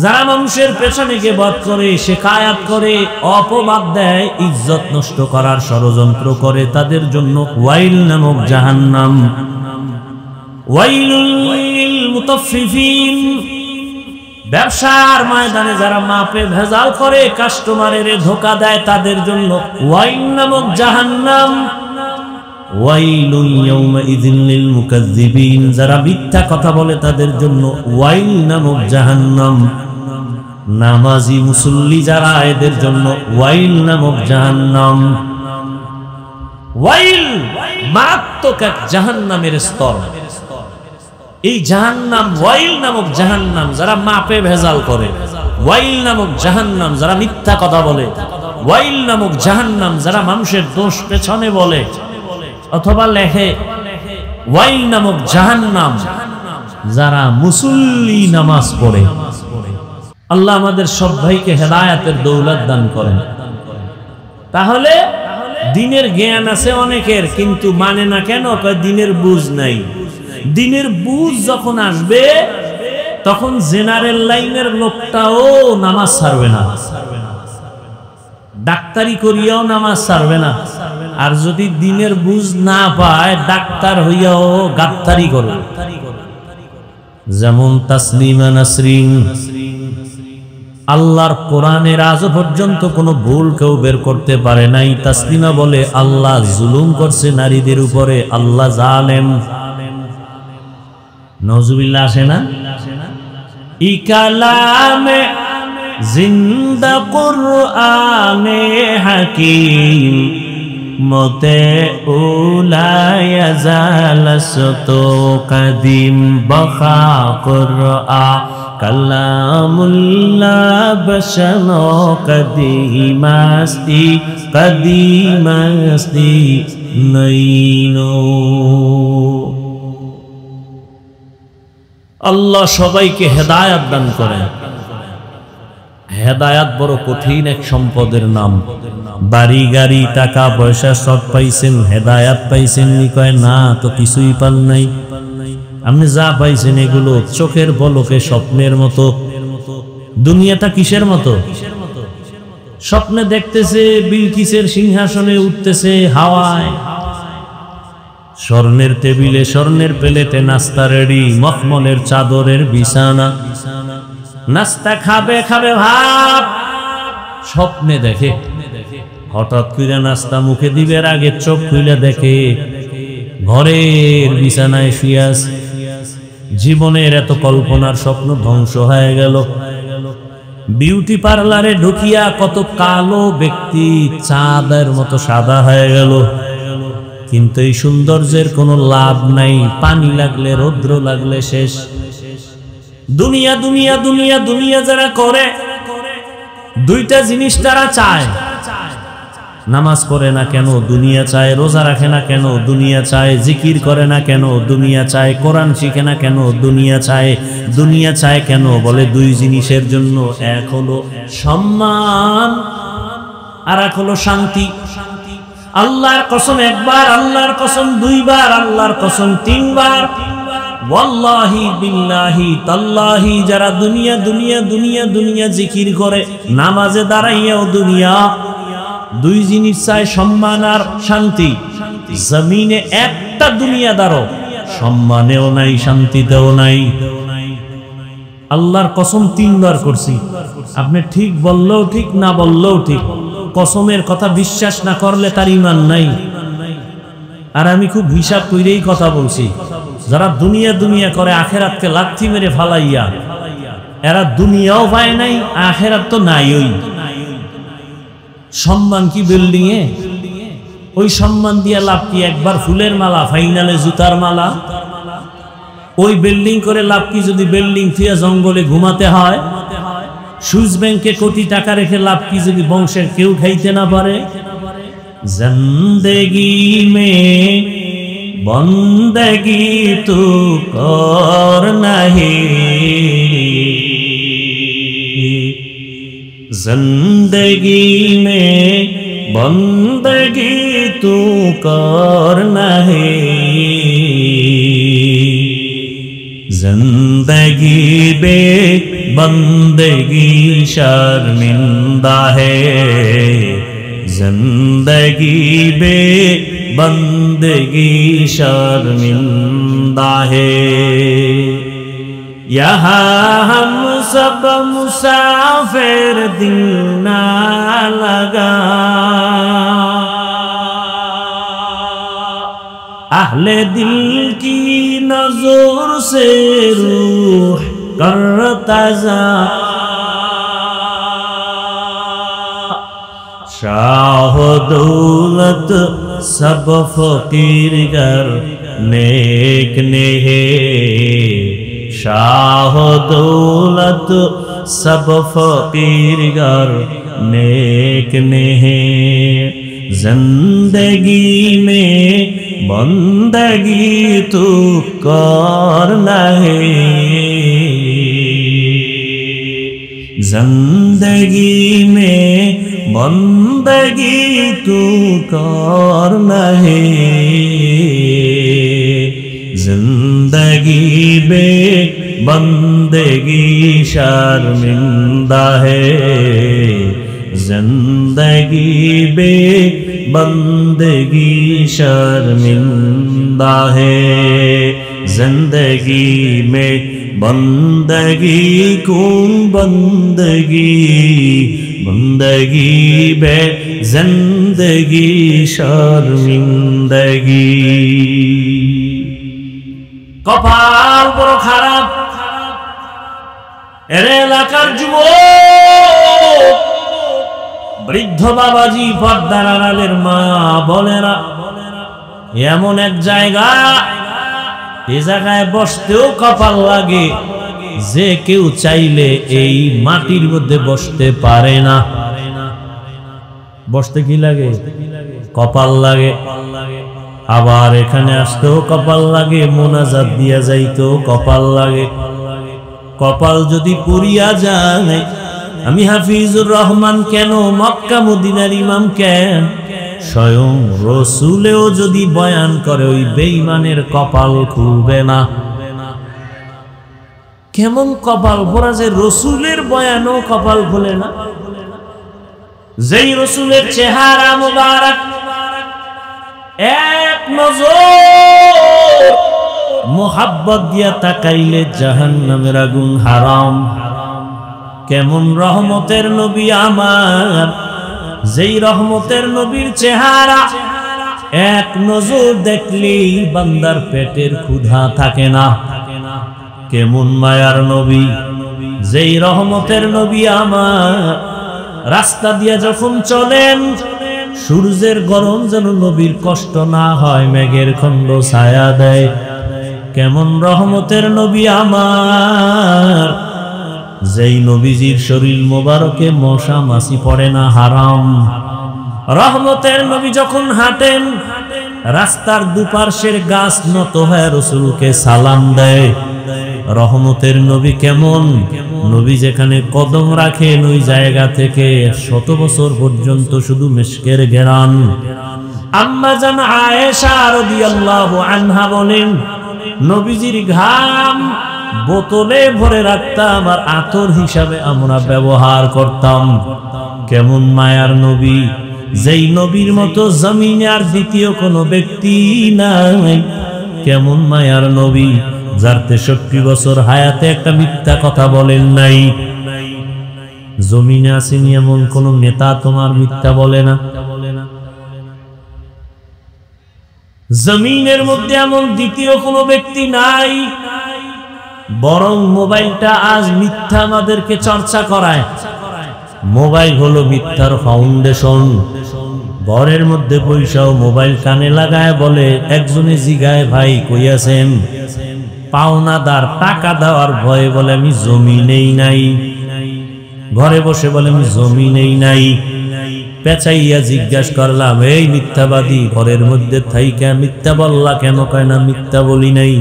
যারা মানুষের পেছনে গীবত করে, শিকায়াত করে, অপবাদ দেয়, ইজ্জত নষ্ট করার ষড়যন্ত্র করে, তাদের জন্য ওয়াইল নামক জাহান্নাম। ওয়াইলুল লিল মুতাফফিফিন, ব্যবসার ময়দানে যারা মাপে ভেজাল করে, কাস্টমারের ধোঁকা দেয়, তাদের জন্য ওয়াইল নামক জাহান্নাম। ওয়াইলুন ইয়াউমাইযিন লিল মুকাজ্জিবিন, যারা মিথ্যা কথা বলে তাদের জন্য ওয়াইল নামক জাহান্নাম। নামাজি মুসল্লি যারা, এদের জন্য ওয়াইল নামক জাহান্নাম। ওয়াইল মারাত্মক এক জাহান্নামের স্তর। এই জাহান্নাম, ওয়াইল নামক জাহান্নাম যারা মাপে ভেজাল করে, ওয়াইল নামক জাহান্নাম যারা মিথ্যা কথা বলে, ওয়াইল নামক জাহান্নাম যারা মানুষের দোষ পেছনে বলে অথবা লেখে, ওয়াইল নামক জাহান্নাম যারা মুসল্লি নামাজ পড়ে। আল্লাহ আমাদের সব ভাইকে হেদায়েতের দৌলত দান করেন। তাহলে দিনের জ্ঞান আছে অনেকের, কিন্তু মানে না কেন? দিনের বুঝ নাই। দিনের বুঝ যখন আসবে তখন জেনারেল লাইনের লোকটাও নামাজ ছাড়বে না, ডাক্তারি করিয়াও নামাজ ছাড়বে না। আর যদি দিনের বুঝ না পায়, ডাক্তার হইয়াও গাদ্দারি করবে। যেমন তাসলিমা নাসরিন, আল্লাহর কোরআনের আজ পর্যন্ত কোনো ভুল কেউ বের করতে পারে নাই। তাসলিমা বলে আল্লাহ জুলুম করছে নারীদের উপরে, আল্লাহ জালেম। নওজুবিল্লাহ আসে না? ই কালামে জিন্দা কুরআনে হাকিম, মতে উলায়া জালাসতো কদিম বখা কুরআ কালামুল্লাহ বশনো কদিমাস্তি কদিমাস্তি নইনো। আল্লাহ সবাইকে হেদায়াত দান করেন। হেদায়াত বড় কঠিন এক সম্পদের নাম। বাড়ি গাড়ি টাকা পয়সা সব পাইছেন, হেদায়াত পাইছেন নি? কয় না, তো কিছুই পান নাই। আপনি যা পাইছেন এগুলো চোখের পলকে স্বপ্নের মতো। দুনিয়াটা কিসের মতো? স্বপ্নে দেখতেছে বিলকিসের সিংহাসনে উঠতেছে হাওয়ায়, স্বর্ণের টেবিলে স্বর্ণের প্লেটে নাস্তা রেডি, মখমলের চাদরের বিছানা, নাস্তা খাবে খাবে ভাব স্বপ্নে দেখে। হঠাৎ করে নাস্তা মুখে দিবের আগে চোখ খুলে দেখে ঘরের বিছানায় শুয়ে আছে। জীবনের এত কল্পনার স্বপ্ন ধ্বংস হয়ে গেল। বিউটি পার্লারে ঢুকিয়া কত কালো ব্যক্তি চাঁদের মতো সাদা হয়ে গেল। কিন্তু এই সৌন্দর্যের কোনো লাভ নাই, পানি লাগলে রৌদ্র লাগলে শেষ। দুনিয়া দুনিয়া দুনিয়া দুনিয়া যারা করে, দুইটা জিনিস তারা চায়। নামাজ পড়ে না কেন? দুনিয়া চায়। রোজা রাখে না কেন? দুনিয়া চায়। জিকির করে না কেন? দুনিয়া চায়। কোরআন শিখে না কেন? দুনিয়া চায়। দুনিয়া চায় কেন? বলে দুই জিনিসের জন্য, এক হলো সম্মান আর এক হলো শান্তি। আল্লাহর কসম একবার, আল্লাহর কসম দুইবার, আল্লাহর কসম তিনবার, ওয়াল্লাহি বিল্লাহি তাল্লাহি, যারা দুনিয়া দুনিয়া দুনিয়া দুনিয়া জিকির করে, নামাজে দাঁড়াইয়াও দুনিয়া, দুই জিনিস চায়, সম্মান আর শান্তি। জমিনে একটা দুনিয়াদারও সম্মানেও নাই, শান্তিতেও নাই। আল্লাহর কসম তিনবার করছি। আপনি ঠিক বললেও ঠিক, না বললেও ঠিক। কসমের কথা বিশ্বাস না করলে তার ঈমান নাই। আর আমি খুব হিসাব কইরেই কথা বলছি। যারা দুনিয়া দুনিয়া করে আখেরাতকে লাথি মেরে ফালাইয়া, এরা দুনিয়াও পায় নাই, আখেরাত তো নাই। ওই সম্মান কি বিল্ডিং এ? ওই সম্মান দিয়া লাভ কি? একবার ফুলের মালা, ফাইনালে জুতার মালা। ওই বিল্ডিং করে লাভ কি যদি বিল্ডিং থিয়া জঙ্গলে ঘুমাতে হয়? সুইস ব্যাংকে কোটি টাকা রেখে লাভ কি যদি বংশের কেউ খাইতে না পারে? জিন্দেগি মে বন্দেগি তু কর নাহি, জিন্দেগি মে बंदगी तू करना है, जिंदगी बे बंदगी शर्मिंदा है, जिंदगी बे बंदगी शर्मिंदा है। यहाँ हम सब मुसाफिर दिल ना लगा, अहले दिल की नजर से रूह करता जा, शाह दौलत सब फकीर गर नेक ने है, शाह दौलत सब फकीर गर नेक ने है। जिंदगी में बंदगी तू करना है, जिंदगी में बंदगी तू करना है, जिंदगी बे बंदगी शर्मिंदा है, जिंदगी बे बंदगी शर्मिंदा है। जिंदगी में बंदगी कौन बंदगी, बंदगी बे जिंदगी शर्मिंदगी। कपाल बड़ खाराप এর এলাকার যুবক বৃদ্ধ বাবাজি পর্দার আড়ালের মা বোনেরা, এমন এক জায়গা, এই জায়গায় বসতেও কপাল লাগে, যে কেউ চাইলে এই মাটির মধ্যে বসতে পারে না। বসতে কি লাগে? কপাল লাগে। আবার এখানে আসতেও কপাল লাগে, মোনাজাত দিয়া যাইতেও কপাল লাগে। কপাল যদি পুরিয়া যায়, আমি হাফিজুর রহমান কেন, মক্কা মদিনার ইমাম কেন, স্বয়ং রসুলেও যদি বয়ান করে ওই বেঈমানের কপাল খুলবে না। কেমন কপাল ভরা যে রসুলের বয়ানও কপাল খুলে না। যেই রসুলের চেহারা মুবারক এক নজর মোহাব্বত দিয়া তাকাইলে জাহান্নামের আগুন হারাম। কেমন রহমতের নবী আমার, যেই রহমতের নবীর চেহারা এক নজর দেখলেই বান্দার পেটের ক্ষুধা থাকে না। কেমন মায়ার নবী, যেই রহমতের নবী আমার, রাস্তা দিয়ে যখন চলেন সূর্যের গরম যেন নবীর কষ্ট না হয়, মেঘের খণ্ড ছায়া দেয়। কেমন রহমতের নবী আমার, যেই নবীজির শরীর মোবারকে মশা মাছি পড়ে না, হারাম। রহমতের নবী যখন হাঁটেন রাস্তার দুপার্শ্বের গাছ নত হয়ে রসুলকে সালাম দেয়। রহমতের নবী কেমন, নবী যেখানে কদম রাখেন ওই জায়গা থেকে 100 বছর পর্যন্ত শুধু মিশকের ঘেরান। আম্মা জান আয়েশা রাদিয়াল্লাহু আনহা বলেন, নবীজির ঘাম বোতলে ভরে রাখতাম আর আতর হিসাবে আমরা ব্যবহার করতাম। কেমন মায়ার নবী, যেই নবীর মতো জমিনে আর দ্বিতীয় কোনো ব্যক্তি নাই। কেমন মায়ার নবী, যার 63 বছর হায়াতে একটা মিথ্যা কথা বলেন নাই। জমিনে আসেনি এমন কোন নেতা তোমার মিথ্যা বলে না। জমিনের মধ্যে এমন দ্বিতীয় কোনো ব্যক্তি নাই। বরং মোবাইলটা আজ মিথ্যা আমাদেরকে চর্চা করায়। মোবাইল হলো মিথ্যার ফাউন্ডেশন। ঘরের মধ্যে পয়সাও মোবাইল কানে লাগায় বলে, একজনে জিগায় ভাই কই আছেন, পাওনাদার টাকা দেওয়ার ভয়ে বলে আমি জমি নেই নাই। ঘরে বসে বলে আমি জমি নেই নাই। পেঁচাইয়া জিজ্ঞাসা করলাম, এই মিথ্যাবাদী, ঘরের মধ্যে থাইকা মিথ্যা বললা কেন? কয় না মিথ্যা বলি নাই।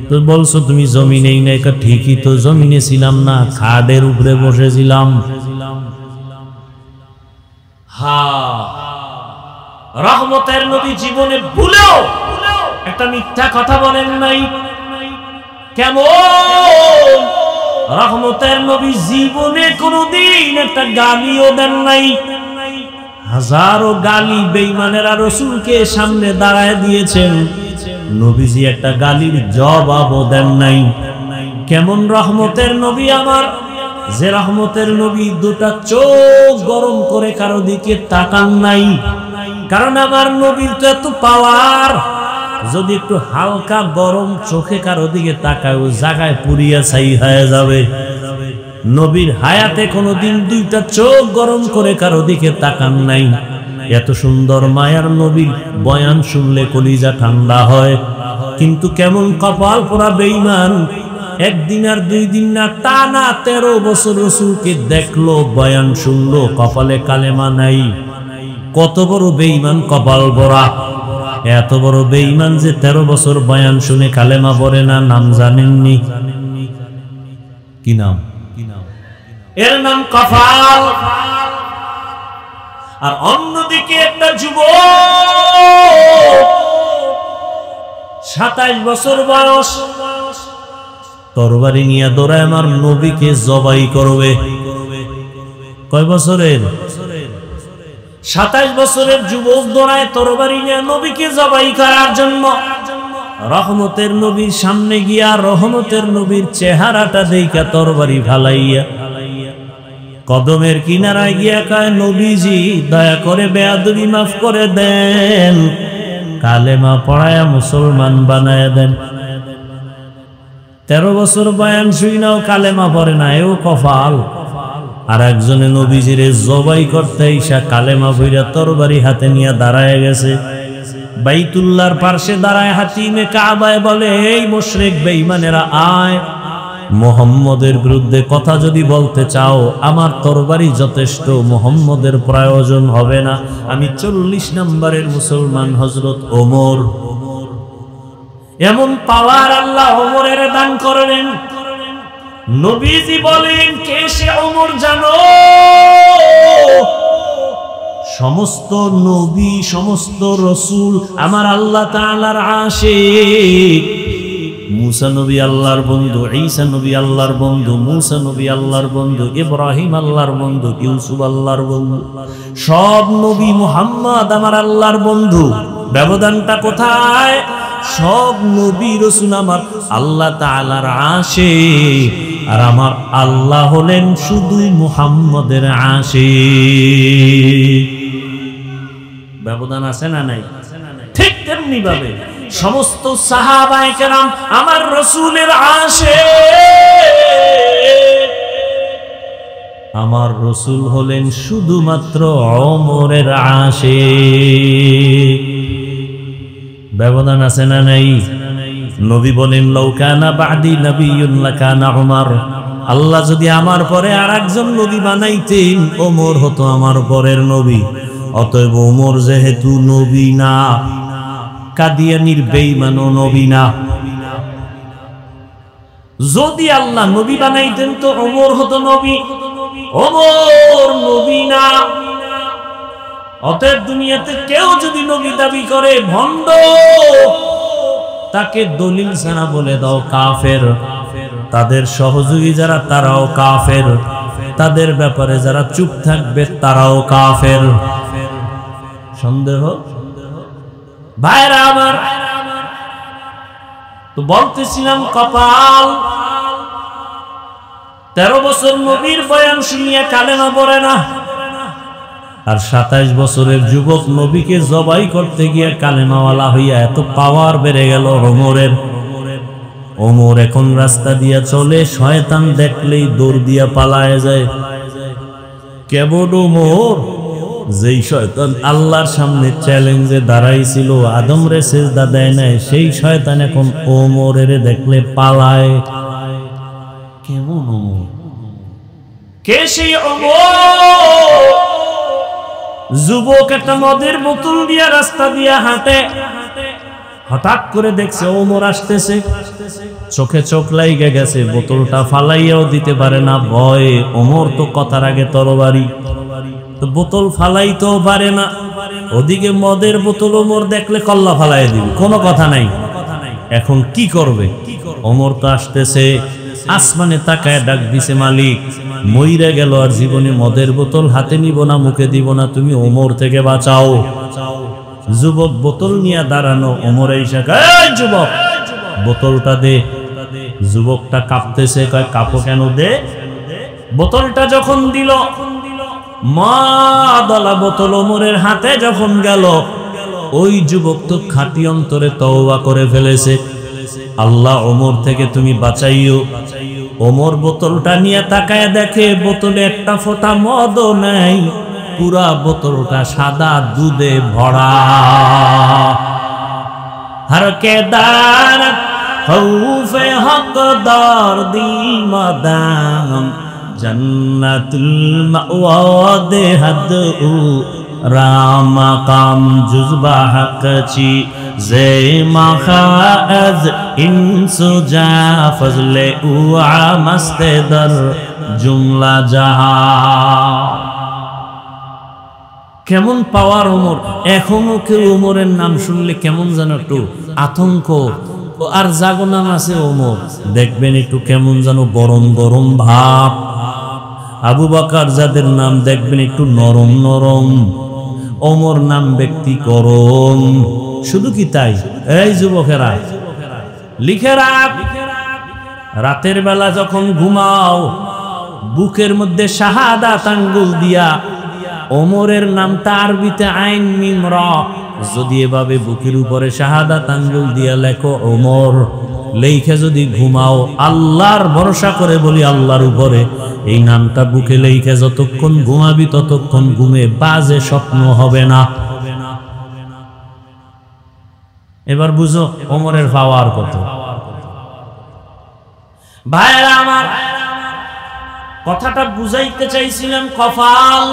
তো বলছো তুমি জমি নেই নাই। ঠিকই তো, জমিনে ছিলাম না, খাটের উপরে বসেছিলাম। হা রহমতের নবী জীবনে ভুলেও একটা মিথ্যা কথা বলেন নাই। কেমন রহমতের নবী জীবনে কোনদিন একটা গালিও দেন নাই। হাজারো গালি বেঈমানেরা রাসূলকে সামনে দাঁড়ায় দিয়েছেন, নবীজি একটা গালির জবাবও দেন নাই। কেমন রহমতের নবী আমার, যে রহমতের নবী দুটা চোখ গরম করে কারো দিকে তাকান নাই। কারণ আমার নবীর তো এত পাওয়ার, যদি একটু হালকা গরম চোখে কারো দিকে তাকায় ও জায়গায় পুড়িয়া ছাই হয়ে যাবে। নবীর হায়াতে কোনোদিন দুইটা চোখ গরম করে কারো দিকে তাকান নাই। এত সুন্দর মায়ার নবীর বয়ান শুনলে কলিজা ঠান্ডা হয়। কিন্তু কেমন কপাল পোড়া বেঈমান, একদিন আর 2 দিন না, টানা 13 বছর রাসূলকে দেখলো, বয়ান শুনলো, কপালে কালেমা নাই। কত বড় বেঈমান কপাল পোড়া! এত বড় বেঈমান যে 13 বছর বয়ান শুনে কালেমা পড়ে না। নাম জানেননি? কি নাম? এর নাম কপাল। আর অন্যদিকে একটা যুবক 27 বছর বয়স, তরবারি নিয়ে দৌড়ায় আমার নবীকে জবাই করবে। কয় বছরের? 27 বছরের যুবক দৌড়ায় তরবারি নিয়ে নবীকে জবাই করার জন্য। রহমতের নবীর সামনে গিয়া রহমতের নবীর চেহারাটা দেখা তরবারি ফালাইয়া কদমের কিনারায় গিয়া কয়, নবীজি দয়া করে বেয়াদবি মাফ করে দেন, কালেমা পড়ায়া মুসলমান বানায়া দেন। 13 বছর বয়ান শুইনাও কালেমা পড়ে না, এও কপাল। আর একজনে নবীজিরে জবাই করতে ইসা কালেমা বইরা তরবারি হাতে নিয়ে দাঁড়ায় গেছে। বাইতুল্লাহর পাশে দাঁড়ায় হাতিমে কাবায় বলে, এই মুশরিক বেঈমানেরা আয়, মুহাম্মদের বিরুদ্ধে কথা যদি বলতে চাও আমার তরবারি যথেষ্ট, মুহাম্মদের প্রয়োজন হবে না। আমি 40 নম্বরের মুসলমান হযরত ওমর। এমন পাওয়ার আল্লাহ ওমরের দান করলেন। নবীজি বলেন, কে সে ওমর জানো? সমস্ত নবী, সমস্ত রাসূল আমার আল্লাহ তাআলার আশিক। মুসা নবী আল্লাহর বন্ধু, ঈসা নবী আল্লাহর বন্ধু, মুসা নবী আল্লাহর বন্ধু, ইব্রাহিম আল্লাহর বন্ধু, ইউসুফ আল্লাহর বন্ধু। সব নবী মুহাম্মদ আমার আল্লাহর বন্ধু। ব্যবধানটা কোথায়? সব নবী রাসূল আমার আল্লাহ তাআলার আশিক, আর আমার আল্লাহ হলেন শুধু মুহাম্মদের আশিক। ব্যবধান আছে না নাই? ঠিক তেমনি ভাবে সমস্ত সাহাবায়ে কেরাম আমার রাসূলের আশিক। আমার রাসূল হলেন শুধুমাত্র ওমরের আশিক। ব্যবধান আছে না নাই? নবী বলেন, লাউ কানা বাদি নাবিয়্যুন লাকানা উমর। আল্লাহ যদি আমার পরে আরেকজন নবী বানাইতেন, ওমর হতো আমার পরের নবী। অতএব ওমর যেহেতু নবী না, কাদিয়ানীর বেঈমানও নবী না। যদি আল্লাহ নবী বানাইতেন তো ওমর হতো নবী, ওমর নবী না। অতএব দুনিয়াতে কেউ যদি নবী দাবি করে ভণ্ড, তাকে দলিল ছাড়া বলে দাও কাফের। তাদের সহযোগী যারা তারাও কাফের, তাদের ব্যাপারে যারা চুপ থাকবে তারাও কাফের। সন্দেহ? ভাইরা আমার, তো বলতেছিলাম কপাল। 13 বছর নবীর বয়ান শুনিয়া কালেমা পড়ে না, আর 27 বছরের যুবক নবীকে জবাই করতে গিয়ে কালেমাওয়ালা হইয়া এত পাওয়ার বেড়ে গেল ওমরের। ওমর এখন রাস্তা দিয়া চলে, শয়তান দেখলেই দৌড় দিয়া পালায় যায়। কেবল ওমর, যেই শয়তান আল্লাহর সামনে চ্যালেঞ্জে দাঁড়াইছিল, আদম রে সিজদা দেয় নাই, সেই শয়তান এখন ওমরের দেখলে পালায়। কেমন ওমর? কে সেই ওমর? যুবক একটা মদের বোতল দিয়া রাস্তা দিয়া হাঁটে, হঠাৎ করে দেখছে ওমর আসতেছে, চোখে চোখ লাইগে গেছে, বোতলটা ফালাইয়াও দিতে পারে না ভয়ে। ওমর তো কথার আগে তরবারি, তো বোতল ফালাইতেও পারে না। ওদিকে মদের বোতল ওমর দেখলে কল্লা ফালাই দিবে, কোনো কথা নাই। এখন কি করবে? ওমর তো আসতেছে, আসমানে তাকায় ডাক দিছে, মালিক মইরা গেল আর জীবনে মদের বোতল হাতে নিব না, মুখে দিব না, তুমি ওমর থেকে বাঁচাও। যুবক বোতল নিয়ে দাঁড়ানো, ওমর এই শাখায়, এই যুবক বোতলটা দে। যুবকটা কাঁপতেছে, কয় কাঁপো কেন? দে। বোতলটা যখন দিল, মা দলা বোতল ওমরের হাতে যখন গেল, ওই যুবক তো খাঁটি অন্তরে তওবা করে ফেলেছে, আল্লাহ ওমর থেকে তুমি বাঁচাইও। ওমর বোতলটা নিয়ে তাকায় দেখে বোতলে একটা ফোঁটা মদও নাই, পুরা বোতলটা সাদা দুধে ভরা। हर के दारत खौफे हकदार दिल मदाम जन्नतुल मअवा दे हद राम काम जुज़बा हक़ची ज़े मखाज़ इंसुजा फज़ले उआ मस्ते दर जुमला जहा। কেমন পাওয়ার ওমর! এখনো কেউ ওমরের নাম শুনলে কেমন যেন একটু আতঙ্ক আর জাগনাম আছে ওমর, দেখবেন একটু কেমন যেন গরম গরম ভাব। আবু বকর যাদের নাম দেখবেন একটু নরম নরম, ওমর নাম ব্যক্তি গরম। শুধু কি তাই? এই যুবকেরা লিখে রাখ, রাতের বেলা যখন ঘুমাও বুকের মধ্যে শাহাদাত আঙ্গুল দিয়া ওমরের নামটা আরবিতে আইন মিম র, যদি এভাবে বুকের উপরে শাহাদাত আঙ্গুল দিয়া লেখো ওমর, লেখে যদি ঘুমাও, আল্লাহর ভরসা করে বলি আল্লাহর উপরে, এই নামটা বুকে লেখে যতক্ষণ ঘুমাবি ততক্ষণ ঘুমে বাজে স্বপ্ন হবে না। এবার বুঝো ওমরের পাওয়ার কত। ভাইরা আমার, কথাটা বুঝাইতে চাইছিলাম কপাল।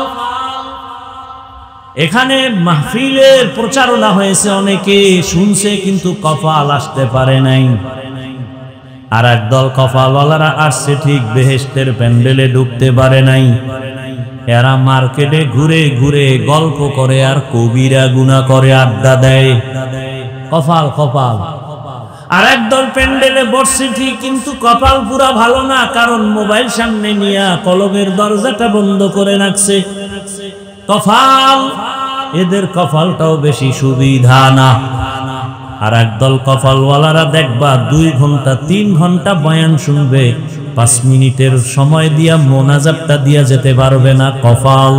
এখানে মাহফিলের প্রচারণা হয়েছে, অনেকে শুনছে কিন্তু কপাল আসতে পারে নাই। আর একদল কপালওয়ালারা আসছে ঠিক, বেহেশতের প্যান্ডেলে ঢুকতে পারে নাই। এরা মার্কেটে ঘুরে ঘুরে গল্প করে আর কবিরা গুনাহ করে আড্ডা দেয়, কপাল কপাল। আর একদল প্যান্ডেলে বসছে ঠিক, কিন্তু কপাল পুরা ভালো না, কারণ মোবাইল সামনে নিয়ে কলমের দরজাটা বন্ধ করে রাখছে। কপাল, এদের কপালটাও বেশি সুবিধা না। আর একদল কপালওয়ালারা দেখবা 2 ঘন্টা 3 ঘন্টা বয়ান শুনবে, 5 মিনিটের সময় দিয়া মোনাজাতটা দিয়া যেতে পারবে না, কপাল।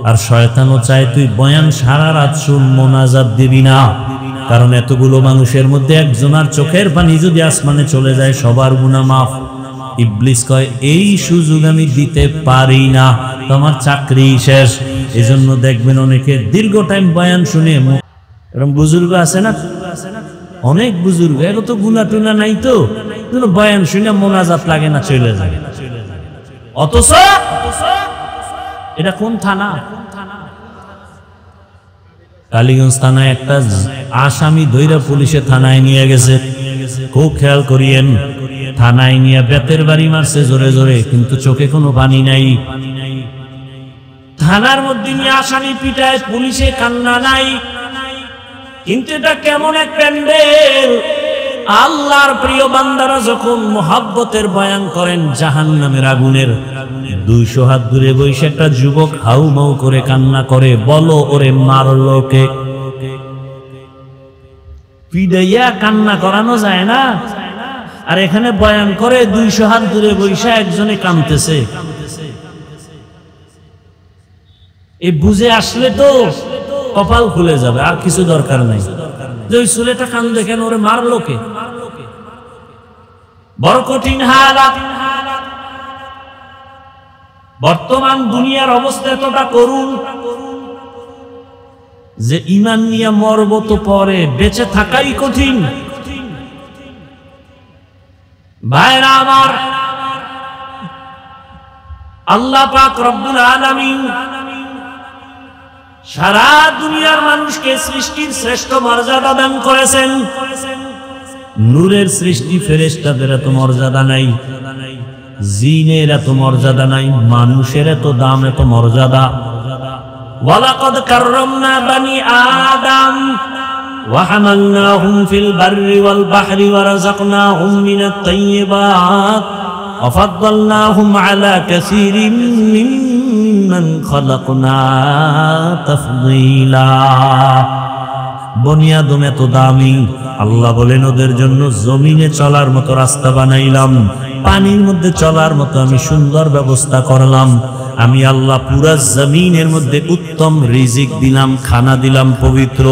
আর শয়তানও চায় তুই বয়ান সারা রাত শুন, মোনাজাত দিবি না, কারণ এতগুলো মানুষের মধ্যে একজনের চোখের পানি যদি আসমানে চলে যায় সবার গুনাহ মাফ। ইবলিস কয় এই সুযোগ আমি দিতে পারি না, তোমার চাকরি শেষ। এজন্য দেখবেন অনেকে দীর্ঘ টাইম বয়ান শুনে, এরকম বুজুর্গ আছে না, অনেক বুজুর্গ, এর তো গুনাহ টুনা নাই, তো বয়ান শুনে মোনাজাত লাগে না, চলে যায়। অথচ এটা কোন থানা? কালীগঞ্জ থানায় একটা আসামি ধইরা পুলিশে থানায় নিয়ে গেছে, খুব খেয়াল করিয়েন। থানায় নিয়ে বেতের বাড়ি মারছে জোরে জোরে, কিন্তু চোখে কোনো পানি নাই। থানার মধ্যে নিয়ে আসামি পিটায়, পুলিশে কান্না নাই। কিন্তু এটা কেমন এক প্যান্ডেল! আল্লাহর প্রিয় বান্দারা যখন মোহাব্বতের বয়ান করেন জাহান্নামের আগুনের, 200 হাত দূরে বসে একটা যুবক হাউমাউ করে কান্না করে, বলো ওরে মারলো কে? পিডাইয়া কান্না করানো যায় না। আর এখানে বয়ান করে 200 হাত দূরে বসে একজনে কাঁদতেছে। এই বুঝে আসলে তো কপাল খুলে যাবে, আর কিছু দরকার নাই। যে ওই ছেলেটা কান্দে কেন, ওরে মারলো কে? বড় কঠিন হালাত। বর্তমান দুনিয়ার অবস্থা এতটা করুন যে ঈমান নিয়ে মরব তো পরে, বেঁচে থাকাই কঠিন। ভাইরা আমার, আল্লাহ পাক রব্বুল আলামিন সারা দুনিয়ার মানুষকে সৃষ্টির শ্রেষ্ঠ মর্যাদা দান করেছেন। নূরের সৃষ্টি ফেরেশতাদের এত মর্যাদা নাই, জিনের এত মর্যাদা নাই, মানুষের এত দাম, এত মর্যাদা। ওয়ালাকাদ কাররামনা বানি আদম ওয়া হামালনাহুম ফিল বাররি ওয়াল বাহরি ওয়া রাযাকনাহুম মিনাত তাইয়্যিবাত ওয়া ফাদ্দালনাহুম আলা কাসীরিন মিম্মান খালাকনা তাফদীলা। বনি আদম এত দামি, আল্লাহ বলেন ওদের জন্য জমিনে চলার মতো রাস্তা বানাইলাম, পানির মধ্যে চলার মতো আমি সুন্দর ব্যবস্থা করলাম। আমি আল্লাহ পুরা জমিনের মধ্যে উত্তম রিজিক দিলাম, খানা দিলাম পবিত্র।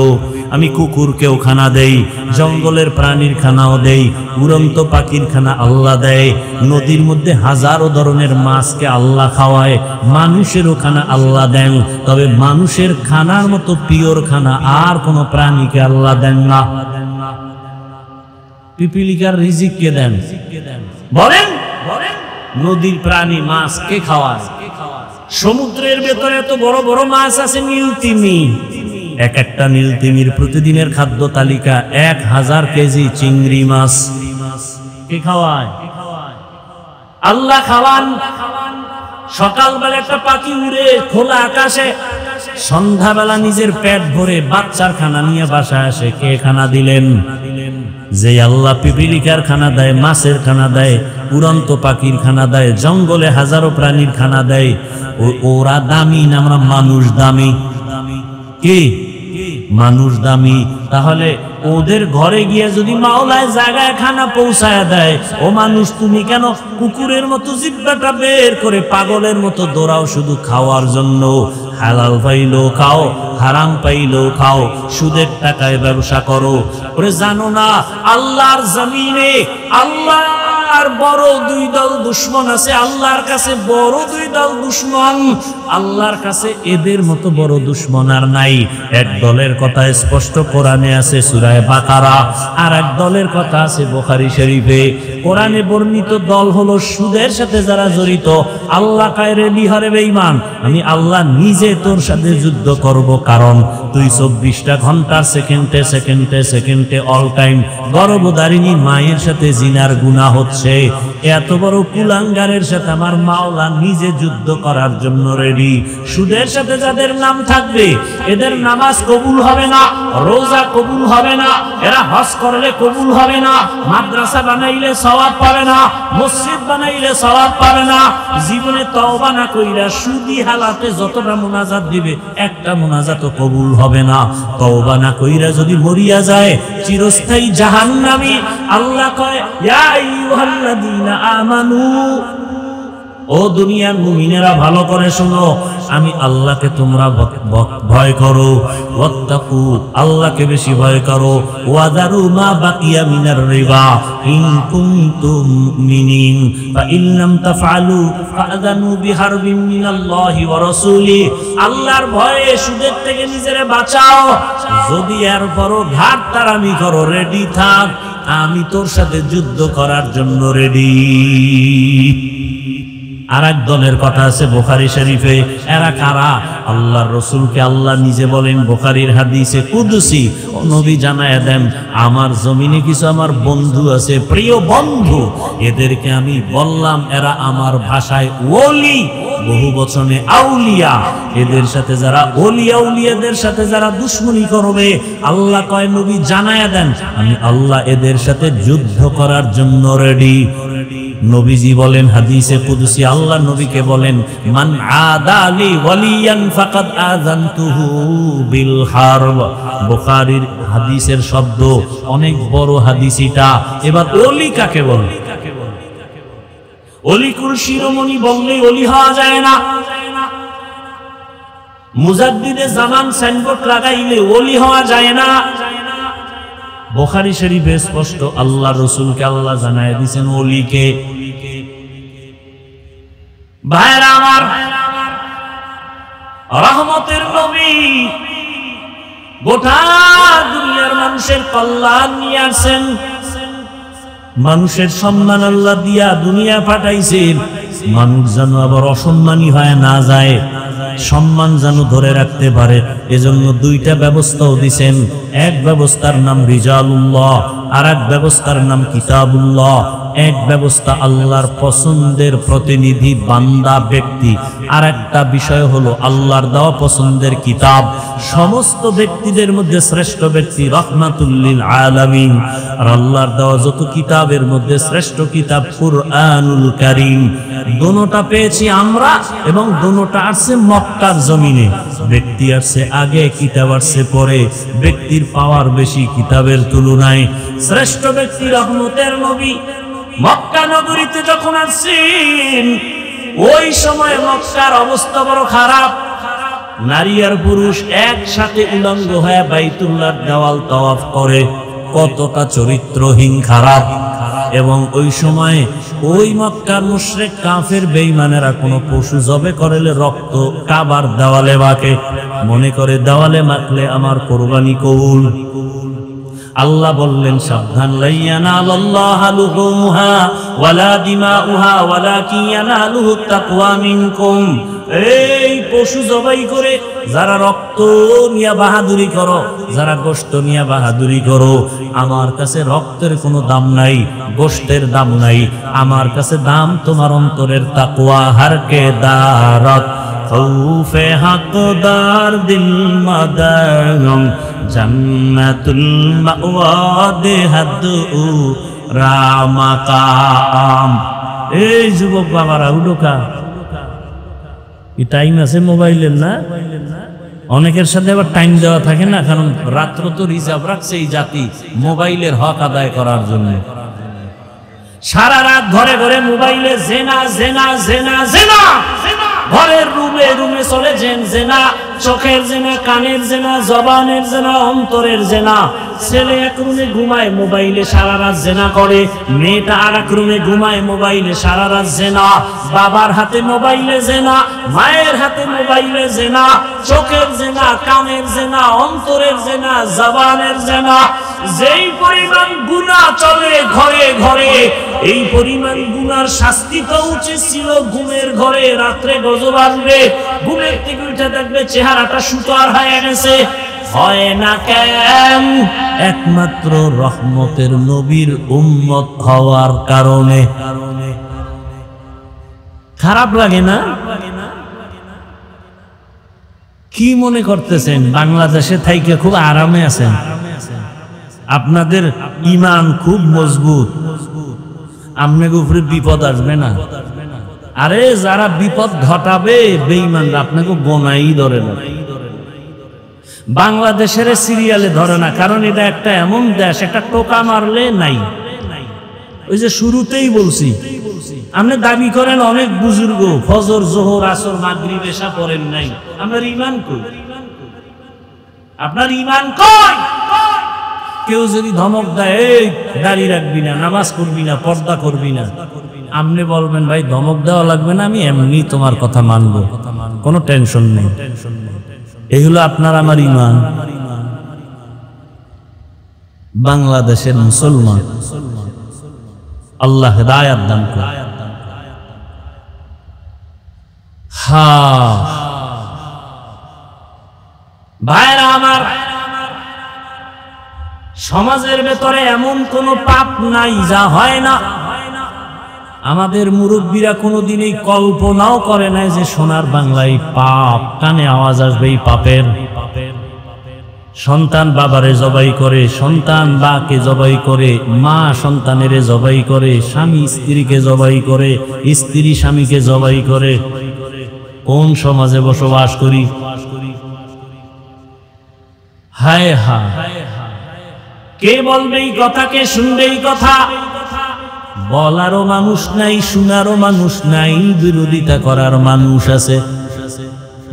আমি কুকুরকেও খানা দেই, জঙ্গলের প্রাণীর খানাও দেই, উড়ন্ত পাখির খানা আল্লাহ দেয়। নদীর মধ্যে হাজারো ধরনের মাছকে আল্লাহ খাওয়ায়, মানুষেরও খানা আল্লাহ দেন। তবে মানুষের খানার মতো পিওর খানা আর কোন প্রাণীকে আল্লাহ দেন না। পিপিলিকার রিজিক কে দেন বলেন? নদীর প্রাণী মাছ কে খাওয়ায়? সমুদ্রের ভেতরে এত বড় বড় মাছ আছে, নীলতিমি। এক একটা নীলতিমির প্রতিদিনের খাদ্য তালিকা 1000 কেজি চিংড়ি মাছ। কে খাওয়ায়? আল্লাহ খাওয়ান। সকালবেলা একটা পাখি উড়ে খোলা আকাশে, সন্ধ্যাবেলা নিজের পেট ভরে বাচ্চার খানা নিয়ে বাসায় আসে। কে খানা দিলেন? যে আল্লাহ পিপিলিকার খানা দেয়, মাছের খানা দেয়, উড়ন্ত পাখির খানা দেয়, জঙ্গলে হাজারো প্রাণীর খানা দেয়। ওরা দামি না আমরা মানুষ দামি? কি মানুষ দামি? তাহলে ওদের ঘরে গিয়ে যদি মাওলায় জায়গায় খানা পৌঁছায় দেয়, ও মানুষ তুমি কেন কুকুরের মতো জিহ্বাটা বের করে পাগলের মতো দৌড়াও শুধু খাওয়ার জন্য? হালাল পাইলো খাও, হারাম পাইলো খাও, সুদের টাকায় ব্যবসা করো। ওরে জানো না আল্লাহর জমিনে আল্লাহর বড় দুই দল দুশমন আছে। আল্লাহর কাছে বড় দুই দল দুশমন, আল্লাহর কাছে এদের মতো বড় দুশমন আর নাই। এক দলের কথা স্পষ্ট কোরআনে আছে সূরা বাকারা, আর এক দলের কথা আছে বুখারী শরীফে। কোরআনে বর্ণিত দল হলো সুদের সাথে যারা জড়িত। আল্লাহ কয় রে বিহারে বেঈমান, আমি আল্লাহ নিজে তোর সাথে যুদ্ধ করব, কারণ তুই 24টা ঘন্টা সেকেন্ডে সেকেন্ডে সেকেন্ডে অল টাইম গর্ভধারিণী মায়ের সাথে জিনার গুনাহ হচ্ছে। এত বড় কুলাঙ্গারের সাথে আমার মাওলা নিজে যুদ্ধ করার জন্য রেডি। সুদের সাথে যাদের নাম থাকবে এদের নামাজ কবুল হবে না, রোজা কবুল হবে না, এরা হজ করলে কবুল হবে না, মাদ্রাসা বানাইলে সওয়াব পাবে না, মসজিদ বানাইলে সওয়াব পাবে না। জীবনে তওবা না কইরা সুদি হালাতে যতটা মুনাজাত দিবে একটা মুনাজাতও কবুল হবে না। তওবা না কইরা যদি মরিয়া যায় চিরস্থায়ী জাহান্নামী। আল্লাহ কয় ইয়া আইয়ুহাল্লাযীনা আমানু, ও দুনিয়ার মুমিনেরা ভালো করে শোনো, আমি আল্লাহকে তোমরা ভয় করো। ওয়াত্তাকু, আল্লাহকে বেশি ভয় করো। ওয়াদারু মা বাকিয়া মিনার রিবা ইন কুনতুম মুমিনিন ফা ইন লাম তাফআলু ফাআযানু বিহারবিন মিনাল্লাহি ওয়া রাসূলি। আল্লাহর ভয়ে সুদের থেকে নিজেরে বাঁচাও। যদি এরপরও ঘাটতারামি করো, রেডি থাক, আমি তোর সাথে যুদ্ধ করার জন্য রেডি। আর এক দলের কথা আছে বুখারী শরীফে। এরা কারা? আল্লাহর রাসূলকে আল্লাহ নিজে বলেন বুখারীর হাদিসে কুদসি, ও নবী জানায়া দেন আমার জমিনে কিছু আমার বন্ধু আছে, প্রিয় বন্ধু, এদেরকে আমি বললাম এরা আমার ভাষায় ওলি, বহু বচনে আউলিয়া। এদের সাথে যারা ওলিয়া উলিয়াদের সাথে যারা দুশমনি করবে, আল্লাহ কয় নবী জানায়া দেন আমি আল্লাহ এদের সাথে যুদ্ধ করার জন্য রেডি। নবীজি বলেন হাদিসে কুদসি, আল্লাহ নবীকে বলেন মান আদালি ওয়ালিয়ান ফাকাদ আযানতুহু বিল হারব। বুখারীর হাদিসের শব্দ, অনেক বড় হাদিস এটা। এবার ওলি কাকে বলে? ওলি কোন শিরোমণি বললেই ওলি হওয়া যায় না। মুজাদ্দিদে জামান সাইনবোর্ড লাগাইলে ওলি হওয়া যায় না। বুখারী শরীফে স্পষ্ট আল্লাহ রাসূলকে আল্লাহ জানায় দিয়েছেন ওলিকে। ভাইরা আমার, রহমতের নবী গোটা দুনিয়ার মানুষের কল্যাণ নিয়ে আসেন। মানুষের সম্মান আল্লাহ দিয়া দুনিয়া পাঠাইছেন, মানুষ যেন আবার অসম্মানী হয় না যায়, সম্মান যেন ধরে রাখতে পারে। এজন্য দুইটা ব্যবস্থাও দিছেন। এক ব্যবস্থার নাম রিজালুল্লাহ, আর এক ব্যবস্থার নাম কিতাবুল্লাহ। এক ব্যবস্থা আল্লাহর পছন্দের প্রতিনিধি বান্দা ব্যক্তি, আর একটা বিষয় হলো আল্লাহর দেওয়া পছন্দের কিতাব। সমস্ত ব্যক্তিদের মধ্যে শ্রেষ্ঠ ব্যক্তি রাহমাতুল লিল আলামিন, আর আল্লাহর দেওয়া যত কিতাবের মধ্যে শ্রেষ্ঠ কিতাব কুরআনুল কারীম। দোনোটা পেয়েছি আমরা, এবং দোনোটা আসছে মক্কার জমিনে। ব্যক্তি আসছে আগে, কিতাব আসছে পরে। ব্যক্তির পাওয়ার বেশি কিতাবের তুলনায়। শ্রেষ্ঠ ব্যক্তি রহমতের নবী মক্কা নগরীতে যখন আসছেন, ওই সময় মক্কার অবস্থা বড় খারাপ। নারী আর পুরুষ একসাথে উলঙ্গ হয়ে বাইতুল্লাহর দেওয়াল তাওয়াফ করে। কতটা চরিত্রহীন, খারাপ। এবং ওই সময় ওই মক্কার মুশরিক কাফের বেঈমানেরা কোনো পশু জবে করলে রক্ত কাবার দেওয়ালে মাখে, মনে করে দেওয়ালে মাখলে আমার কোরবানি কবুল। আল্লাহ বললেন সাবধান, লাইয়ানালাল্লাহু লুহুমুহা ওয়ালা দিমাউহা ওয়ালাকিন ইয়ানালুহুত তাকওয়া মিনকুম। এই পশু জবাই করে যারা রক্ত নিয়ে বাহাদুরি করো, যারা গোশত নিয়ে বাহাদুরি করো, আমার কাছে রক্তের কোনো দাম নাই, গোশতের দাম নাই। আমার কাছে দাম তোমার অন্তরের তাকওয়া। হারকে দারত খৌফে হকদার দিল মাদাম জান্নাতুল মাওয়া দেহাদু রামাকাম। এই যুবক বাবারা উডোকা, এই টাইম আছে মোবাইলের না? অনেকের সাথে আবার টাইম দেওয়া থাকে না, কারণ রাত্র তো রিজার্ভ রাখছে এই জাতি মোবাইলের হক আদায় করার জন্য। সারা রাত ঘরে ঘরে মোবাইলে জেনা জেনা জেনা জেনা, ঘরের রুমে রুমে চলে জেনা, চোখের জেনা, কানের জেনা, জবানের জেনা, অন্তরের জেনা। ছেলে এক রুমে ঘুমায়, মোবাইলে সারা রাত জেনা করে। মেয়েটা আর এক রুমে ঘুমায়, মোবাইলে সারা রাত জেনা। বাবার হাতে মোবাইলে জেনা, মায়ের হাতে মোবাইলে জেনা। চোখের জেনা, কানের জেনা, অন্তরের জেনা, জবানের জেনা। যেই পরিমাণ গুনাহ চলে ঘরে ঘরে, এই পরিমাণ গুনার শাস্তি তো উচিত ছিল ঘুমের ঘরে। রাত্রে গজব আসবে, ঘুমের থেকে উঠে দেখবে চেহারাটা সুতার হয়ে গেছে। হয় না কেন? একমাত্র রহমতের নবীর উম্মত হওয়ার কারণে। খারাপ লাগে না? কি মনে করতেছেন বাংলাদেশে থাইকে খুব আরামে আছেন? আপনাদের ঈমান খুব মজবুত, আপনাকে উপরে বিপদ আসবে না। আরে যারা বিপদ ঘটাবে বেঈমানরা আপনাকে গোনাই ধরে না। বাংলাদেশের সিরিয়ালে ধরে না, কারণ এটা একটা এমন দেশ, একটা টোকা মারলে নাই। ওই যে শুরুতেই বলছি, আপনি দাবি করেন অনেক বুজুর্গ ফজর জোহর আসর মাগরিব এশা পড়েন নাই। আপনার ঈমান কই? আপনার ঈমান কই? কেউ যদি ধমক দেয়, এই দাড়ি রাখবি না, নামাজ পড়বি না, পর্দা করবি না, আপনি বলবেন ভাই ধমক দেওয়া লাগবে না, আমি এমনি তোমার কথা মানবো, কোনো টেনশন নেই। এই হলো আপনার আমার ঈমান। বাংলাদেশের মুসলমান, আল্লাহ হিদায়াত দান করুন। ভাইরা আমার, সমাজের ভেতরে এমন কোন পাপ নাই যা হয় না। আমাদের মুরব্বীরা কোনোদিন এই কল্পনাও করে নাই যে সোনার বাংলায় পাপ, কানে আওয়াজ আসবে এই পাপের। সন্তান বাবারে জবাই করে, সন্তান বাকে জবাই করে, মা সন্তানের জবাই করে, স্বামী স্ত্রীকে জবাই করে, স্ত্রী স্বামীকে জবাই করে। কোন সমাজে বসবাস করি? হায় হায়, কে বলবে এই কথা, কে শুনবে এই কথা? বলারও মানুষ নাই, শোনারও মানুষ নাই, বিরোধিতা করার মানুষ আছে,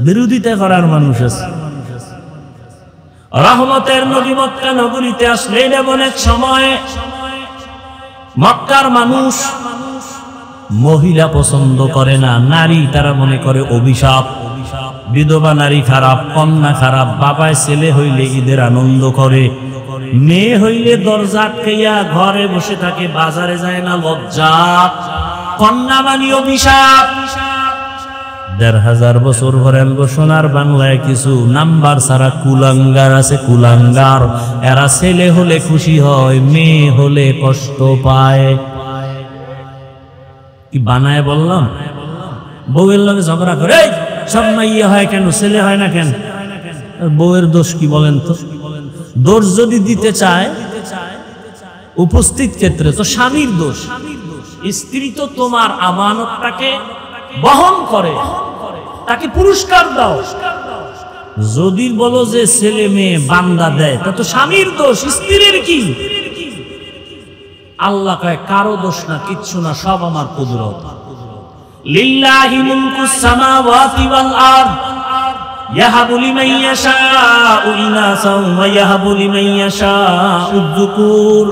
বিরোধিতা করার মানুষ আছে। রহমতের নবী মক্কা নগরীতে আসলেন, এমন এক সময় মক্কার মানুষ মহিলা পছন্দ করে না, নারী তারা মনে করে অভিশাপ। বিধবা নারী খারাপ, কন্যা খারাপ। বাবায় ছেলে হইলে ঈদের আনন্দ করে, মেয়ে হইলে দরজা আটকাইয়া ঘরে বসে থাকে, বাজারে যায় না, লজ্জা। কন্যা মানি অভিশাপ। ১,৫০০ বছর ভরেন সোনার বাংলায় কিছু নাম্বার ছাড়া কুলাঙ্গার আছে, কুলাঙ্গার। এরা ছেলে হলে খুশি হয়, মেয়ে হলে কষ্ট পায়। কি বানায় বললাম? বউয়ের লগে ঝগড়া করে, সব মাইয়া হয় কেন, ছেলে হয় না কেন? বউয়ের দোষ কি বলেন তো? দোষ যদি দিতে চায় উপস্থিত ক্ষেত্রে তো স্বামীর দোষ। স্ত্রী তো তোমার আমানতটাকে বহন করে, তাকে পুরস্কার দাও। যদি বলো যে ছেলে মেয়ে বান্দা দেয়, তা তো স্বামীর দোষ, স্ত্রীর কি? আল্লাহ কয় কারো দোষ না, কিচ্ছু না, সব আমার কুদরত। লিল্লাহি মুলকুস সামাওয়াতি ওয়াল আরদ ইয়াহাবু লিমান ইয়াশাউ ইনাসাও ওয়া ইয়াহাবু লিমান ইয়াশাউ যুকুর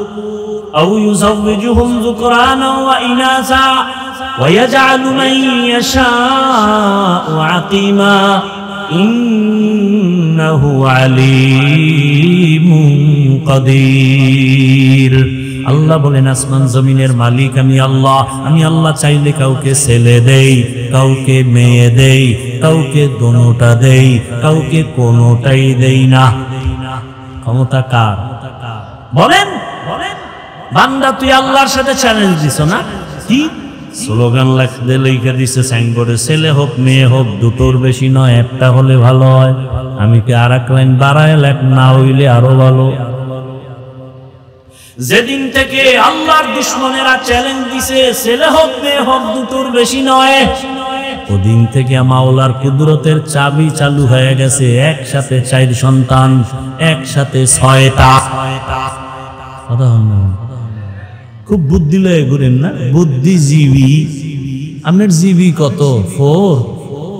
আও ইউযাওবিজুহুম যুকরানা ওয়া ইনাসা ওয়া ইয়াজআলু মান ইয়াশাউ আকিমা ইন্নাহু আলীমুন কাদির। আল্লাহ বলেন আসমান জমিনের মালিক আমি আল্লাহ। আমি আল্লাহ চাইলে কাউকে ছেলে দেই, কাউকে মেয়ে দেই, কাউকে দোনোটা দেই, কাউকে কোনোটাই দেই না। ক্ষমতা কার? বলেন বান্দা, তুই আল্লাহর সাথে চ্যালেঞ্জ দিছ না? কি স্লোগান লেখা দিছে সাইনবোর্ডে, ছেলে হোক মেয়ে হোক দুটোর বেশি নয়, একটা হলে ভালো হয়। আমি কি আর এক লাইন বাড়ায় লেখ, না হইলে আরো ভালো। যেদিন থেকে আল্লাহর দুশমনেরা চ্যালেঞ্জ দিছে ছেলে হোক মেয়ে হোক দুটোর বেশি নয়, ওদিন থেকে মাওলার কুদরতের চাবি চালু হয়ে গেছে। একসাথে 4 সন্তান, একসাথে 6টা। খুব বুদ্ধি লয়ে ঘুরেন না, বুদ্ধিজীবী। আপনার জিবি কত? 4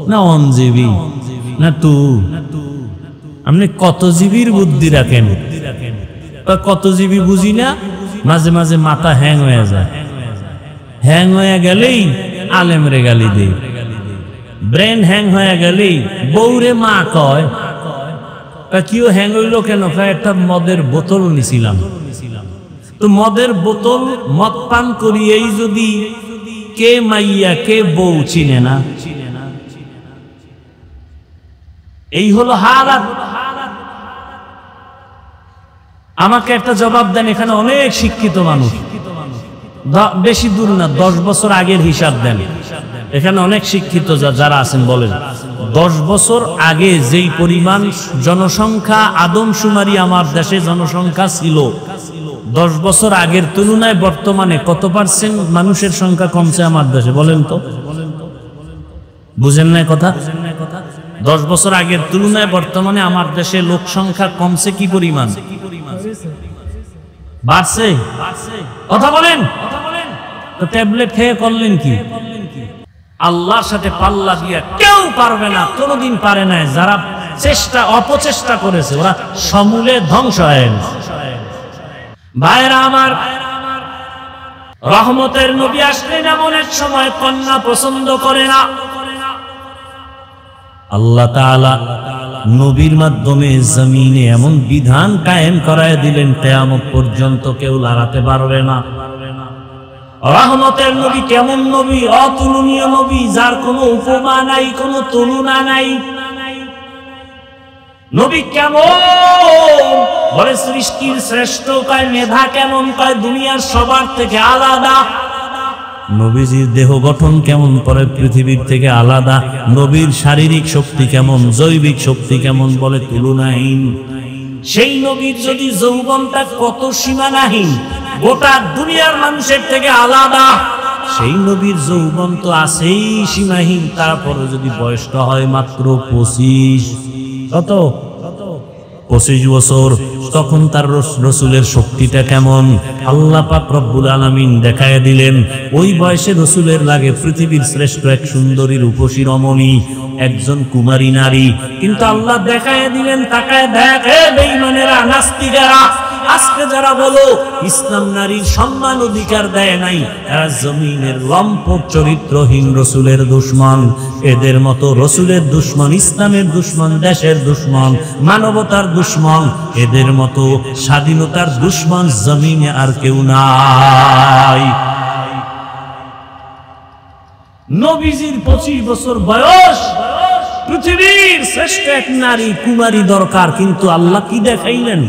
না 1 জিবি না 2? আপনি কত জিবির বুদ্ধি রাখেন? কত জিবি বুঝি না, মাঝে মাঝে মাথা হ্যাং হয়ে যায়। হ্যাং হয়ে গেলেই আলেমরে গালি দেই, ব্রেন হ্যাং হয়ে গেলেই বউরে মা কয়। কিও হ্যাং হইল কেন? একটা মদের বোতল নিছিলাম, তো মদের বোতল মদ পান করিয়েই যদি কে মাইয়া কে বউ চিনে না, এই হলো হালাত। আমাকে একটা জবাব দেন, এখানে অনেক শিক্ষিত মানুষ, বেশি দূর না 10 বছর আগের হিসাব দেন। এখানে অনেক শিক্ষিত যারা আছেন বলেন, 10 বছর আগে যেই পরিমাণ জনসংখ্যা আদমশুমারি আমার দেশে জনসংখ্যা ছিল, 10 বছর আগের তুলনায় বর্তমানে কত পার্সেন্ট মানুষের সংখ্যা কমছে আমার দেশে? বলেন তো, বুঝেন না কথা? 10 বছর আগের তুলনায় বর্তমানে আমার দেশে লোক সংখ্যা কমছে কি পরিমাণ? বাড়ছে? কথা বলেন। তো ট্যাবলেট খেয়ে করলেন কি? আল্লাহর সাথে পাল্লা দিয়া কেউ পারবে না, কোনোদিন পারে নাই। যারা চেষ্টা অপচেষ্টা করেছে ওরা সমূলে ধ্বংস হয়ে গেছে। ভাইরা আমার, রহমতের নবী আসলেন এমন এক সময় কন্যা পছন্দ করে না। আল্লাহ তাআলা নবীর মাধ্যমে জমিনে এমন বিধান কায়েম করায় দিলেন, কিয়ামত পর্যন্ত কেউ লড়াতে পারবে না। রহমতের নবী কেমন নবী? অতুলনীয় নবী, যার কোনো উপমা নাই, কোনো তুলনা নাই। নবী কেমন? বলে সৃষ্টির শ্রেষ্ঠ, কয় মেধা কেমন, কয় দুনিয়ার সবার থেকে আলাদা। নবীজির দেহ গঠন কেমন, পরে পৃথিবীর থেকে আলাদা। নবীর শারীরিক শক্তি কেমন, জৈবিক শক্তি কেমন, বলে তুলনাহীন। সেই নবীর যদি যৌবনটা কত সীমানাহীন, গোটা দুনিয়ার মানুষের থেকে আলাদা। সেই নবীর যৌবন তো আছেই সীমাহীন, তারপরে যদি বয়সটা হয় মাত্র 25, কত 25 বছর, তখন তার রসুলের শক্তিটা কেমন আল্লাহ পাক রব্বুল আলামিন দেখায় দিলেন। ওই বয়সে রসুলের লাগে পৃথিবীর শ্রেষ্ঠ এক সুন্দরী রূপসী রমণী, একজন কুমারী নারী। কিন্তু আল্লাহ দেখায় দিলেন, তাকায় দেখ হে বেঈমানেরা, নাস্তিকেরা, আজকে যারা বলো ইসলাম নারীর সম্মান অধিকার দেয় নাই, এরা জমিনের লম্পট চরিত্রহীন রসুলের দুশমন। এদের মতো রসুলের দুশমন, ইসলামের দুশমন, দেশের দুশমন, মানবতার দুশমন, এদের মতো স্বাধীনতার দুশমন জমিনে আর কেউ নাই। নবীজির 25 বছর বয়স, পৃথিবীর শ্রেষ্ঠ এক নারী কুমারী দরকার, কিন্তু আল্লাহ কি দেখাইলেন?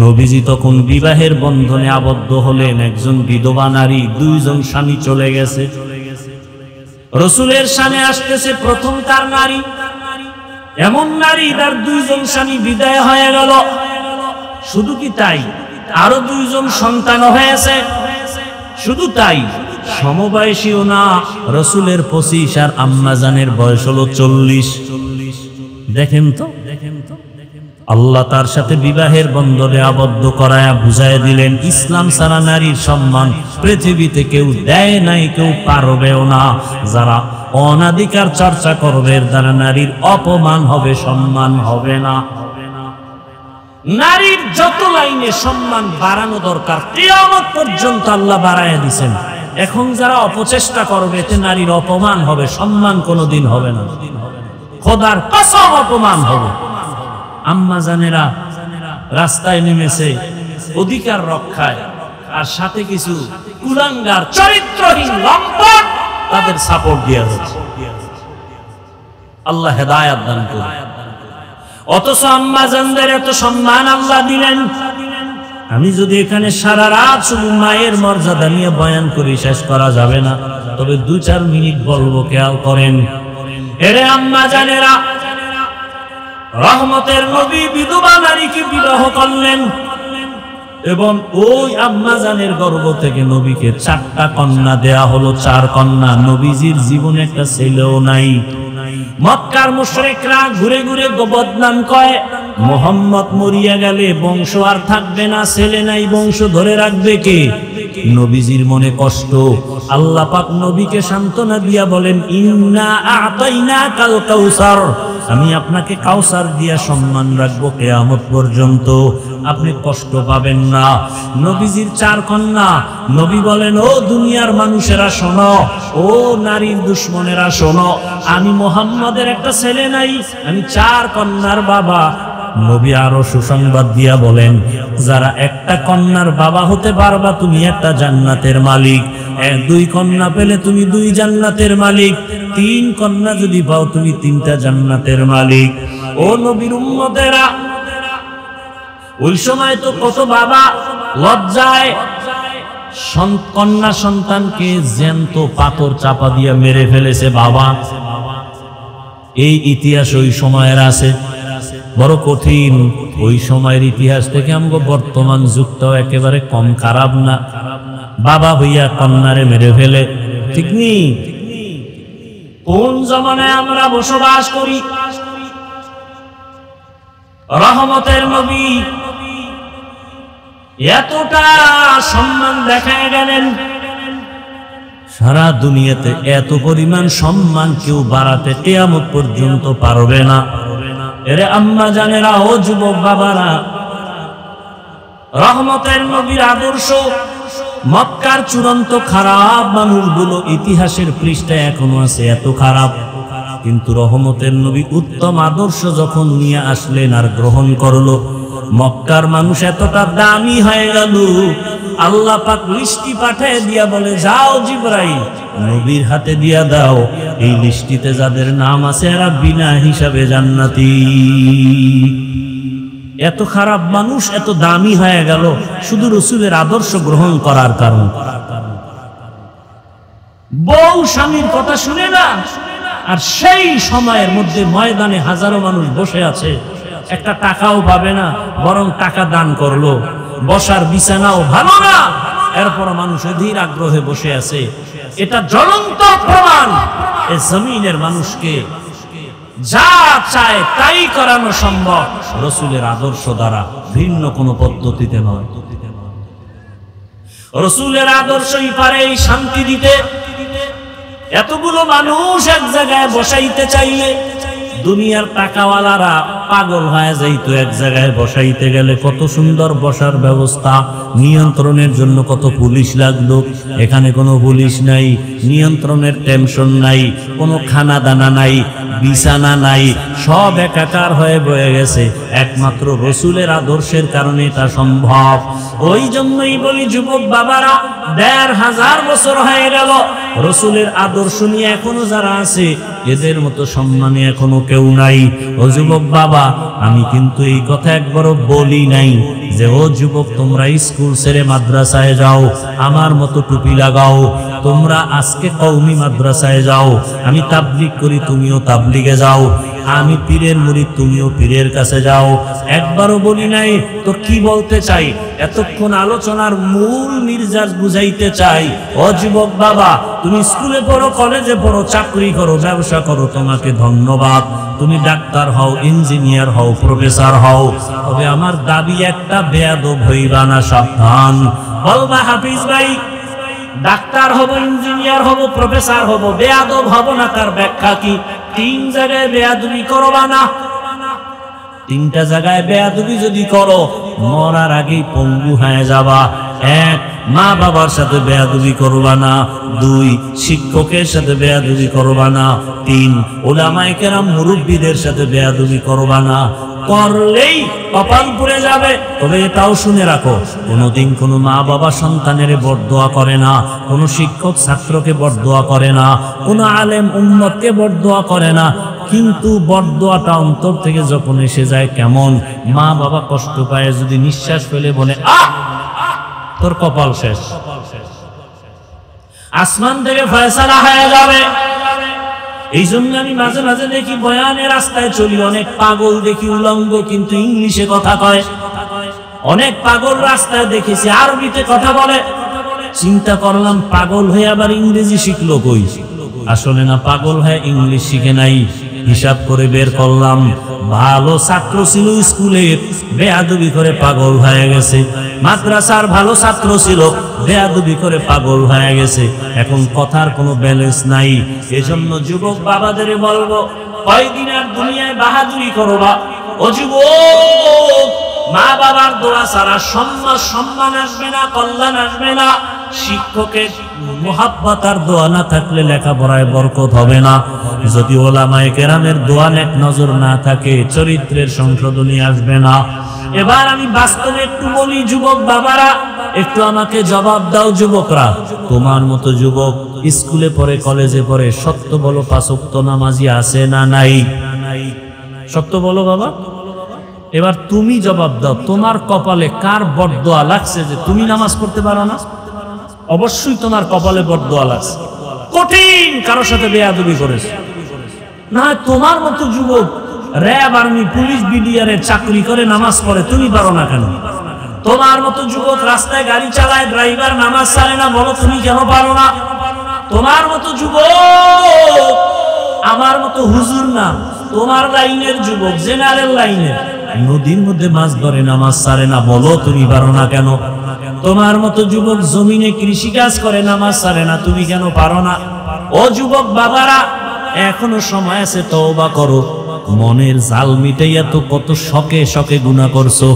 নবীজি তখন বিবাহের বন্ধনে আবদ্ধ হলেন, একজন বিধবা নারী, 2 জন স্বামী চলে গেছে। রাসূলের সামনে আসতেছে প্রথম তার নারী, এমন নারী তার 2 জন স্বামী বিদায় হয়ে গেল। শুধু কি তাই, আরো 2 জন সন্তান হয়েছে। শুধু তাই, সমবয়সীও না, রাসূলের 25 আর আম্মাজানের বয়স হলো 40। দেখেন তো, আল্লাহ তার সাথে বিবাহের বন্ধনে আবদ্ধ করায়া বুঝায় দিলেন, ইসলাম ছাড়া নারীর সম্মান পৃথিবীতে কেউ দেয় নাই, কেউ পারবেও না। যারা অনাধিকার চর্চা করবে দ্বারা নারীর অপমান হবে, সম্মান হবে না। নারীর যত লাইনে সম্মান বাড়ানো দরকার কিয়ামত পর্যন্ত আল্লাহ বাড়ায়া দিবেন। এখন যারা অপচেষ্টা করবে এতে নারীর অপমান হবে, সম্মান কোনোদিন হবে না। খোদার কসম অপমান হবে। আম্মা জানেরা রাস্তায় নেমেছে অধিকার রক্ষায়, আর সাথে কিছু কুলাঙ্গার চরিত্রহীন লম্পট তাদের সাপোর্ট দিয়ে যাচ্ছে। আল্লাহ হেদায়েত দান করুন। অথচ আম্মা জানদের এত সম্মান আল্লাহ দিলেন। আমি যদি এখানে সারা রাত শুধু মায়ের মর্যাদা নিয়ে বয়ান করি, শেষ করা যাবে না, তবে 2-4 মিনিট বলবো, খেয়াল করেন। এরে আম্মা জানেরা, রহমতের নবী বিধবা নারীকে বিবাহ করলেন এবং ওই আম্মা জানের গর্ভ থেকে নবীকে 4টা কন্যা দেয়া হলো। 4 কন্যা। নবীজির জীবনে একটা ছেলেও নাই। মক্কার মুশরিকরা ঘুরে ঘুরে বদনাম করে, মুহাম্মদ মরিয়া গেলে বংশ আর থাকবে না, ছেলে নাই, বংশ ধরে রাখবে কে? নবীজির মনে কষ্ট। আল্লাহ পাক নবীকে সান্ত্বনা দিয়া বলেন, ইন্না আ'তাইনাকাল কাউসার, আমি আপনাকে কাউসার দিয়া সম্মান রাখবো কিয়ামত পর্যন্ত, আপনি কষ্ট পাবেন না। নবীজির 4 কন্যা। নবী বলেন, ও দুনিয়ার মানুষেরা শোনো, ও নারীর দুশ্মনেরা শোনো, আমি মুহাম্মাদের একটা ছেলে নাই, আমি 4 কন্যার বাবা। নবী আরো সুসংবাদ দিয়া বলেন, যারা একটা কন্যার বাবা হতে পারবা তুমি একটা জান্নাতের মালিক। 2 কন্যা পেলে তুমি 2 জান্নাতের মালিক। 3 কন্যা যদি পাও তুমি 3টা জান্নাতের মালিক। ও নবীর উম্মতেরা, ওই সময় তো কত বাবা লজ্জায় কন্যা সন্তানকে জ্যান্ত পাথর চাপা দিয়ে মেরে ফেলেছে বাবা। এই ইতিহাস ওই সময়ের আছে, বড় কঠিন। ওই সময়ের ইতিহাস থেকে আমগো বর্তমান যুগটাও একেবারে কম খারাপ না। বাবা হইয়া কন্যারে মেরে ফেলে, ঠিক নেই? কোন জমানায় আমরা বসবাস করি? রহমতের নবী এতটা সম্মান দেখায় গেলেন, সারা দুনিয়াতে এত পরিমাণ সম্মান কেউ বাড়াতে কিয়ামত পর্যন্ত পারবে না। এরে আম্মা জানেরা, ও যুবক বাবারা, রহমতের নবীর আদর্শ মক্কার চূড়ান্ত খারাপ মানুষগুলো ইতিহাসের পৃষ্ঠায় এখনো আছে, এত খারাপ। কিন্তু রহমতের নবী উত্তম আদর্শ যখন নিয়ে আসলেন আর গ্রহণ করলো, মক্কার মানুষ এতটা দামি হয়ে গেল, আল্লাহ পাক লিস্টি পাঠিয়ে দিয়া বলে, যাও জিবরাইল নবীর হাতে দিয়া দাও, এই লিস্টিতে যাদের নাম আছে এরা বিনা হিসাবে জান্নাতি। এত খারাপ মানুষ এত দামি হয়ে গেল শুধু রাসূলের আদর্শ গ্রহণ করার কারণে। বউ স্বামীর কথা শুনে না, আর সেই সময়ের মধ্যে ময়দানে হাজারো মানুষ বসে আছে, একটা টাকাও পাবে না, বরং টাকা দান করলো, বসার বিছানাও ভালো না, এরপর মানুষ অধীর আগ্রহে বসে আছে। এটা জ্বলন্ত প্রমাণ এই জমিনের মানুষকে যা চায় তাই করানো সম্ভব রাসূলের আদর্শ দ্বারা, ভিন্ন কোনো পদ্ধতিতে নয়। রাসূলের আদর্শই পারে এই শান্তি দিতে। এতগুলো মানুষ এক জায়গায় বসাইতে চাইলে দুনিয়ার টাকাওয়ালারা পাগল হয়ে যাইতো এক জায়গায় বসাইতে গেলে, কত সুন্দর বসার ব্যবস্থা, নিয়ন্ত্রণের জন্য কত পুলিশ লাগলো। এখানে কোনো পুলিশ নাই, নিয়ন্ত্রণের টেনশন নাই, কোনো খানা দানা নাই, বিছানা নাই, সব একাকার হয়ে বয়ে গেছে। একমাত্র রসুলের আদর্শের কারণে এটা সম্ভব। ওই জন্যই বলি যুবক বাবারা, ১৫০০ বছর হয়ে গেল রসুলের আদর্শ নিয়ে এখনো যারা আছে, এদের মতো সম্মানী এখনো কেউ নাই। ও যুবক বাবা, আমি কিন্তু এই কথা একবারও বলি নাই যে ও যুবক তোমরা স্কুল ছেড়ে মাদ্রাসায় যাও, আমার মতো টুপি লাগাও, তোমরা আজকে কওমি মাদ্রাসায় যাও, আমি তাবলিগ করি তুমিও তাবলিগে যাও, আমি পীরের মুরিদ তুমিও পীরের কাছে যাও। একবারও বলি নাই। তো কি বলতে চাই, এতক্ষণ আলোচনার মূল নির্যাস বুঝাইতে চাই, ও যুবক বাবা, তুমি স্কুলে পড়ো, কলেজে পড়ো, চাকরি করো, ব্যবসা করো, তোমাকে ধন্যবাদ। তুমি ডাক্তার হও, ইঞ্জিনিয়ার হও, প্রফেসর হও, তবে আমার দাবি একটা, বেয়াদব হইবা না, সাবধান। বলবা হাফিজ ভাই ডাক্তার হব, ইঞ্জিনিয়ার হব, প্রফেসর হব, বেয়াদব হব না, তার ব্যাখ্যা কি? ৩ জায়গায় বেয়াদবি করবা না। ৩টা জায়গায় বেয়াদবি যদি করো, মরার আগেই পঙ্গু হয়ে যাবা। ১, মা বাবার সাথে বেয়াদবি করবা না। ২, শিক্ষকের সাথে বেয়াদবি করবা না। ৩, উলামায়ে কেরাম মুরব্বীদের সাথে বেয়াদবি করবা না। করলেই কপাল পুড়ে যাবে। তবে এটাও শুনে রাখো, কোনোদিন কোনো মা বাবা সন্তানের বরদোয়া করে না, কোনো শিক্ষক ছাত্রকে বরদোয়া করে না, কোনো আলেম উম্মতকে বরদোয়া করে না। কিন্তু বরদোয়াটা অন্তর থেকে যখন এসে যায়, কেমন মা বাবা কষ্ট পায়, যদি নিঃশ্বাস ফেলে বলে আহ, তোর কপাল শেষ, আসমান থেকে ফয়সালা হয়ে যাবে। এই জন্য আমি মাঝে মাঝে দেখি বয়ানের রাস্তায় চলি, অনেক পাগল দেখি উলঙ্গ, কিন্তু ইংলিশে কথা কয়। অনেক পাগল রাস্তায় দেখেছি আরবিতে কথা বলে। চিন্তা করলাম, পাগল হয়ে আবার ইংরেজি শিখলো কই? আসলে না, পাগল হয়ে ইংলিশ শিখে নাই। হিসাব করে বের করলাম, ভালো ছাত্র ছিল স্কুলের, বেয়াদবি করে পাগল হয়ে গেছে। মাদ্রাসার ভালো ছাত্র ছিল, বেয়াদবি করে পাগল হয়ে গেছে। এখন কথার কোনো ব্যালেন্স নাই। এজন্য যুবক বাবাদের বলবো, কয়দিন আর দুনিয়ায় বাহাদুরি করবা? ও যুবক, মা বাবার দোয়া ছাড়া সম্মান আসবে না, কল্যাণ আসবে না। শিক্ষকের মুহাব্বত আর দোয়া না থাকলে লেখাপড়ায় বরকত হবে না। যদি উলামায়ে কেরামের দোয়া নেক নজর না থাকে, চরিত্রের সংশোধনী আসবে না। এবার আমি বাস্তবে একটু বলি, যুবক বাবারা একটু আমাকে জবাব দাও। যুবকরা, তোমার মতো যুবক স্কুলে পড়ে, কলেজে পড়ে, সত্য বলো, ৫ ওয়াক্ত নামাজি আছে না নাই? সত্য বলো বাবা। এবার তুমি জবাব দাও, তোমার কপালে কার বরদোয়া লাগছে যে তুমি নামাজ পড়তে পারো না? অবশ্যই তোমার কপালে বরদোয়া লাগছে, কঠিন কারোর সাথে বেয়াদবি করেছে। না, তোমার মতো যুবক র্যাব, আর্মি, পুলিশ, বিডিআরের চাকরি করে নামাজ পড়ে, তুমি পারো না কেন? তোমার মতো যুবক রাস্তায় গাড়ি চালায়, ড্রাইভার, নামাজ ছাড়ে না, বলো তুমি কেন পারো না? তোমার মতো যুবক আমার মতো হুজুর না, তোমার লাইনের যুবক, জেনারেল লাইনের, নদীর মধ্যে মাছ ধরে, নামাজ ছাড়ে না, বলো তুমি পারো না কেন? তোমার মতো যুবক জমিনে কৃষি কাজ করে, নামাজ ছাড়ে না, তুমি কেন পারো না? ও যুবক বাবারা, এখনো সময় আছে, তওবা করো। মনের জাল মিটাইয়া তো কত শখে শখে গুনাহ করছো।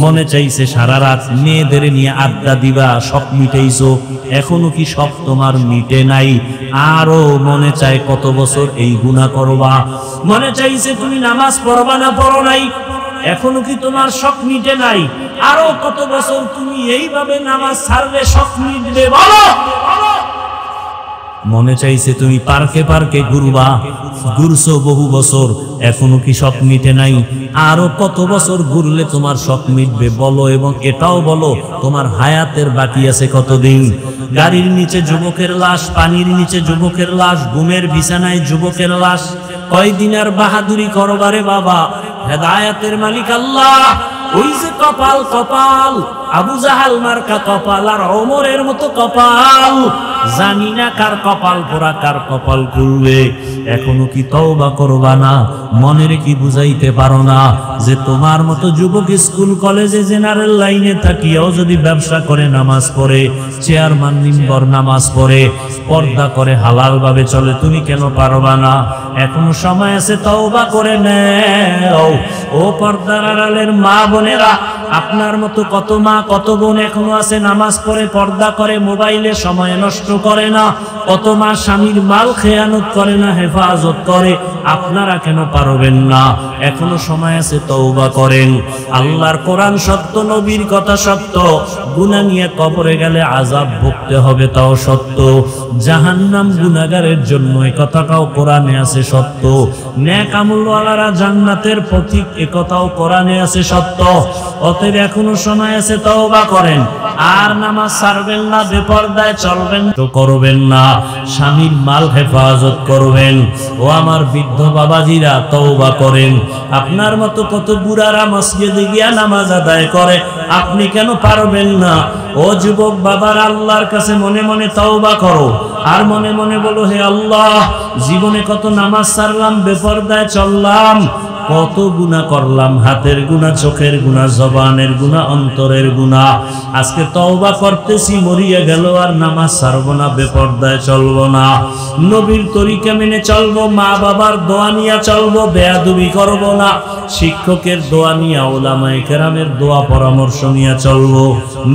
মনে চাইছে সারা রাত মেয়েদের নিয়ে আড্ডা দিবা, শখ মিটাইছো, এখনো কি শখ তোমার মিটে নাই? আরো মনে চাই কত বছর এই গুনাহ করবা। মনে চাইছে তুমি নামাজ পড়বা না, পড়ো নাই, এখনো কি তোমার শখ মিটে নাই? আরো কত বছর তুমি এইভাবে নামাজ ছাড়বে, শখ মিটবে, বলো। মনে চাইছে তুমি পার্কে পার্কে ঘুরবা, ঘুরছো বহু বছর, এখনো কি শখ মিটে নাই? আরো কত বছর ঘুরলে তোমার শখ মিটবে, বলো। এবং এটাও বলো, তোমার হায়াতের বাকি আছে কতদিন? গাড়ির নিচে যুবকের লাশ, পানির নিচে যুবকের লাশ, ঘুমের বিছানায় যুবকের লাশ। কয়দিন আর বাহাদুরি করবারে বাবা? হেদায়েতের মালিক আল্লাহ। ওই যে কপাল, কপাল আবু জাহাল মার্কা কপাল আর ওমরের মতো কপাল, জানি না কার কপাল পোড়া কার কপাল খুলবে। এখনো কি তওবা করবা না? মনের কি বুঝাইতে পারো না যে তোমার মতো যুবক স্কুল কলেজে জেনারেল লাইনে থাকিয়াও যদি ব্যবসা করে, নামাজ পড়ে, চেয়ারম্যান নিম্বর নামাজ পড়ে, পর্দা করে, হালাল ভাবে চলে, তুমি কেন পারবা না? এখনো সময় আছে, তওবা করে নাও। ও পর্দার আড়ালের মা বোনেরা, আপনার মতো কত মা কত বোন এখনো আছে নামাজ পড়ে, পর্দা করে, মোবাইলে সময় নষ্ট করে না। কত মা স্বামীর মাল খেয়ানত করে না, হেফাজত করে। আপনারা কেন পারবেন না? এখনো সময় আছে, তওবা করেন। আল্লাহর কোরআন সত্য, নবীর কথা সত্য। গুনাহ নিয়ে কবরে গেলে আযাব ভুগতে হবে, তাও সত্য। জাহান্নাম গুনাহগারের জন্য, এই কথাটাও কোরআনে আছে সত্য। নেক আমলওয়ালারা জান্নাতের পথিক, এই কথাও কোরআনে আছে সত্য। অতএব এখনো সময় আছে, তওবা করেন। আর নামাজ ছাড়বেন না, বেপরদায় চলবেন তো করবেন না, স্বামীর মাল হেফাজত করবেন। ও আমার বৃদ্ধ বাবাজিরা, তওবা করেন। আপনার মতো কত বুড়ারা মসজিদে গিয়া নামাজ আদায় করে, আপনি কেন পারবেন না? ও যুবক বাবার, আল্লাহর কাছে মনে মনে তওবা করো, আর মনে মনে বলো, হে আল্লাহ, জীবনে কত নামাজ ছাড়লাম, বেপরদায় চললাম, কত গুনাহ করলাম, হাতের গুনাহ, চোখের গুনাহ, জবানের গুনাহ, অন্তরের গুনাহ। আজকে তওবা করতেছি, মরিয়া গেল আর নামাজ ছাড়বো না, বেপরদায় চলবো না, নবীর তরিকা মেনে চলবো, মা বাবার দোয়া নিয়ে চলবো, বেয়াদবি করবো না, শিক্ষকের দোয়া নিয়ে, উলামায়ে কেরামের দোয়া পরামর্শ নিয়ে চলবো,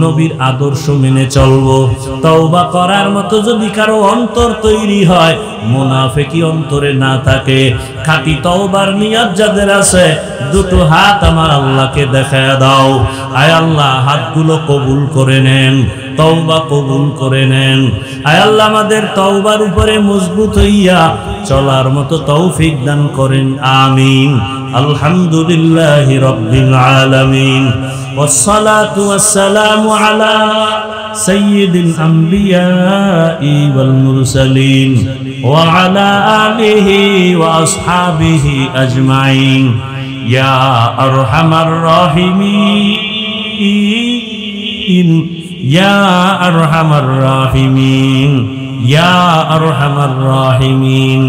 নবীর আদর্শ মেনে চলবো। তওবা করার মতো যদি কারো অন্তর তৈরি হয়, মুনাফিকি অন্তরে না থাকে, খাঁটি তওবার নিয়ত যাদের আছে, দুটো হাত আমার আল্লাহকে দেখায়া দাও। আয় আল্লাহ, হাতগুলো কবুল করে নেন, তওবা কবুল করে নেন। আয় আল্লাহ, আমাদের তওবার উপরে মজবুত হইয়া চলার মতো তৌফিক দান করেন, আমিন। আলহামদুলিল্লাহি রাব্বিল আলামিন, ওয়াসসালাতু ওয়াসসালামু আলা সাইয়্যিদিল আমবিয়াই ওয়াল মুরসালিন ওয়া আলা আলিহি ওয়া আসহাবিহি আজমাইন। ইয়া আরহামার রাহিমিন, ইয়া আরহামার রাহিমিন, ইয়া আরহামার রাহিমিন।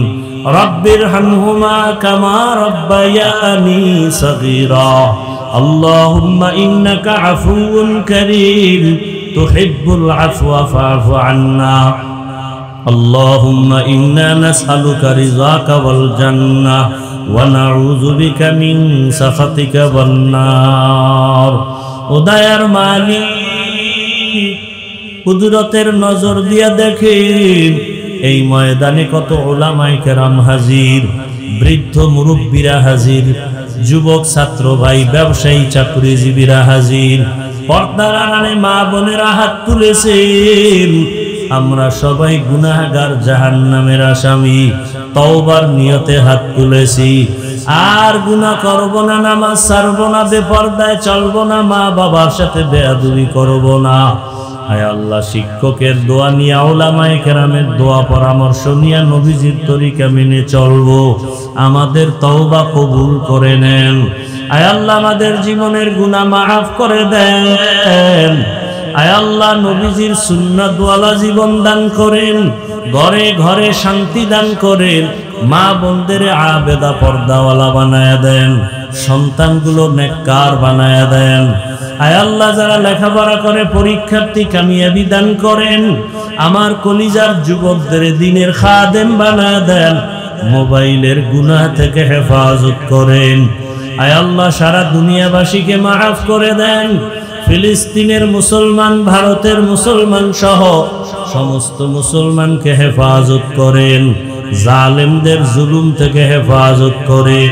রব্বিরহামহুমা কামা রাব্বায়ানি সগীরা। আল্লাহুম্মা ইন্নাকা আফুউন কারীম তুহিব্বুল আফওয়া ফা'ফু আন্না। আল্লাহুম্মা ইন্না নাসআলুকা রিযাকা ওয়াল জান্নাহ ওয়া নাউযু বিকা মিন সাখাতিকা ওয়ান নার। ও দয়ার মালিক, কুদরতের নজর দিয়া দেখেন, এই ময়দানে কত উলামায়ে কেরাম হাজির, বৃদ্ধ মুরব্বীরা হাজির, যুবক ছাত্র ভাই, ব্যবসায়ী চাকরিজীবীরা হাজির, পর্দার আড়ালে মা বোনেরা হাত তুলেছেন। আমরা সবাই গুনাহগার, জাহান্নামের আসামি, তওবার নিয়তে হাত তুলেছি। আর গুনাহ করব না, নামাজ ছাড়ব না, বেপরদায় চলব না, মা বাবার সাথে বেয়াদবি করব না। হায় আল্লাহ, শিক্ষকের দোয়া নিয়ে, উলামায়ে কেরামের দোয়া পরামর্শ নিয়ে, নবীজির তরিকা মেনে চলবো। আমাদের তওবা কবুল করে নেন। আয় আল্লাহ, আমাদের জীবনের গুনাহ মাফ করে দেন। আয় আল্লাহ, নবীজির সুন্নাতওয়ালা জীবন দান করেন, ঘরে ঘরে শান্তি দান করেন, মা বোনদের আবেদা পর্দাওয়ালা বানায়া দেন, সন্তানগুলো নেককার বানায়া দেন। আয় আল্লাহ, যারা লেখাপড়া করে পরীক্ষার্থী, কামিয়াবি দান করেন। আমার কলিজার যুবকদের দ্বীনের খাদেম বানায়া দেন, মোবাইলের গুনাহ থেকে হেফাজত করেন। আয় আল্লাহ, সারা দুনিয়াবাসীকে মাফ করে দেন। ফিলিস্তিনের মুসলমান, ভারতের মুসলমান সহ সমস্ত মুসলমানকে হেফাজত করেন, জালেমদের জুলুম থেকে হেফাজত করে।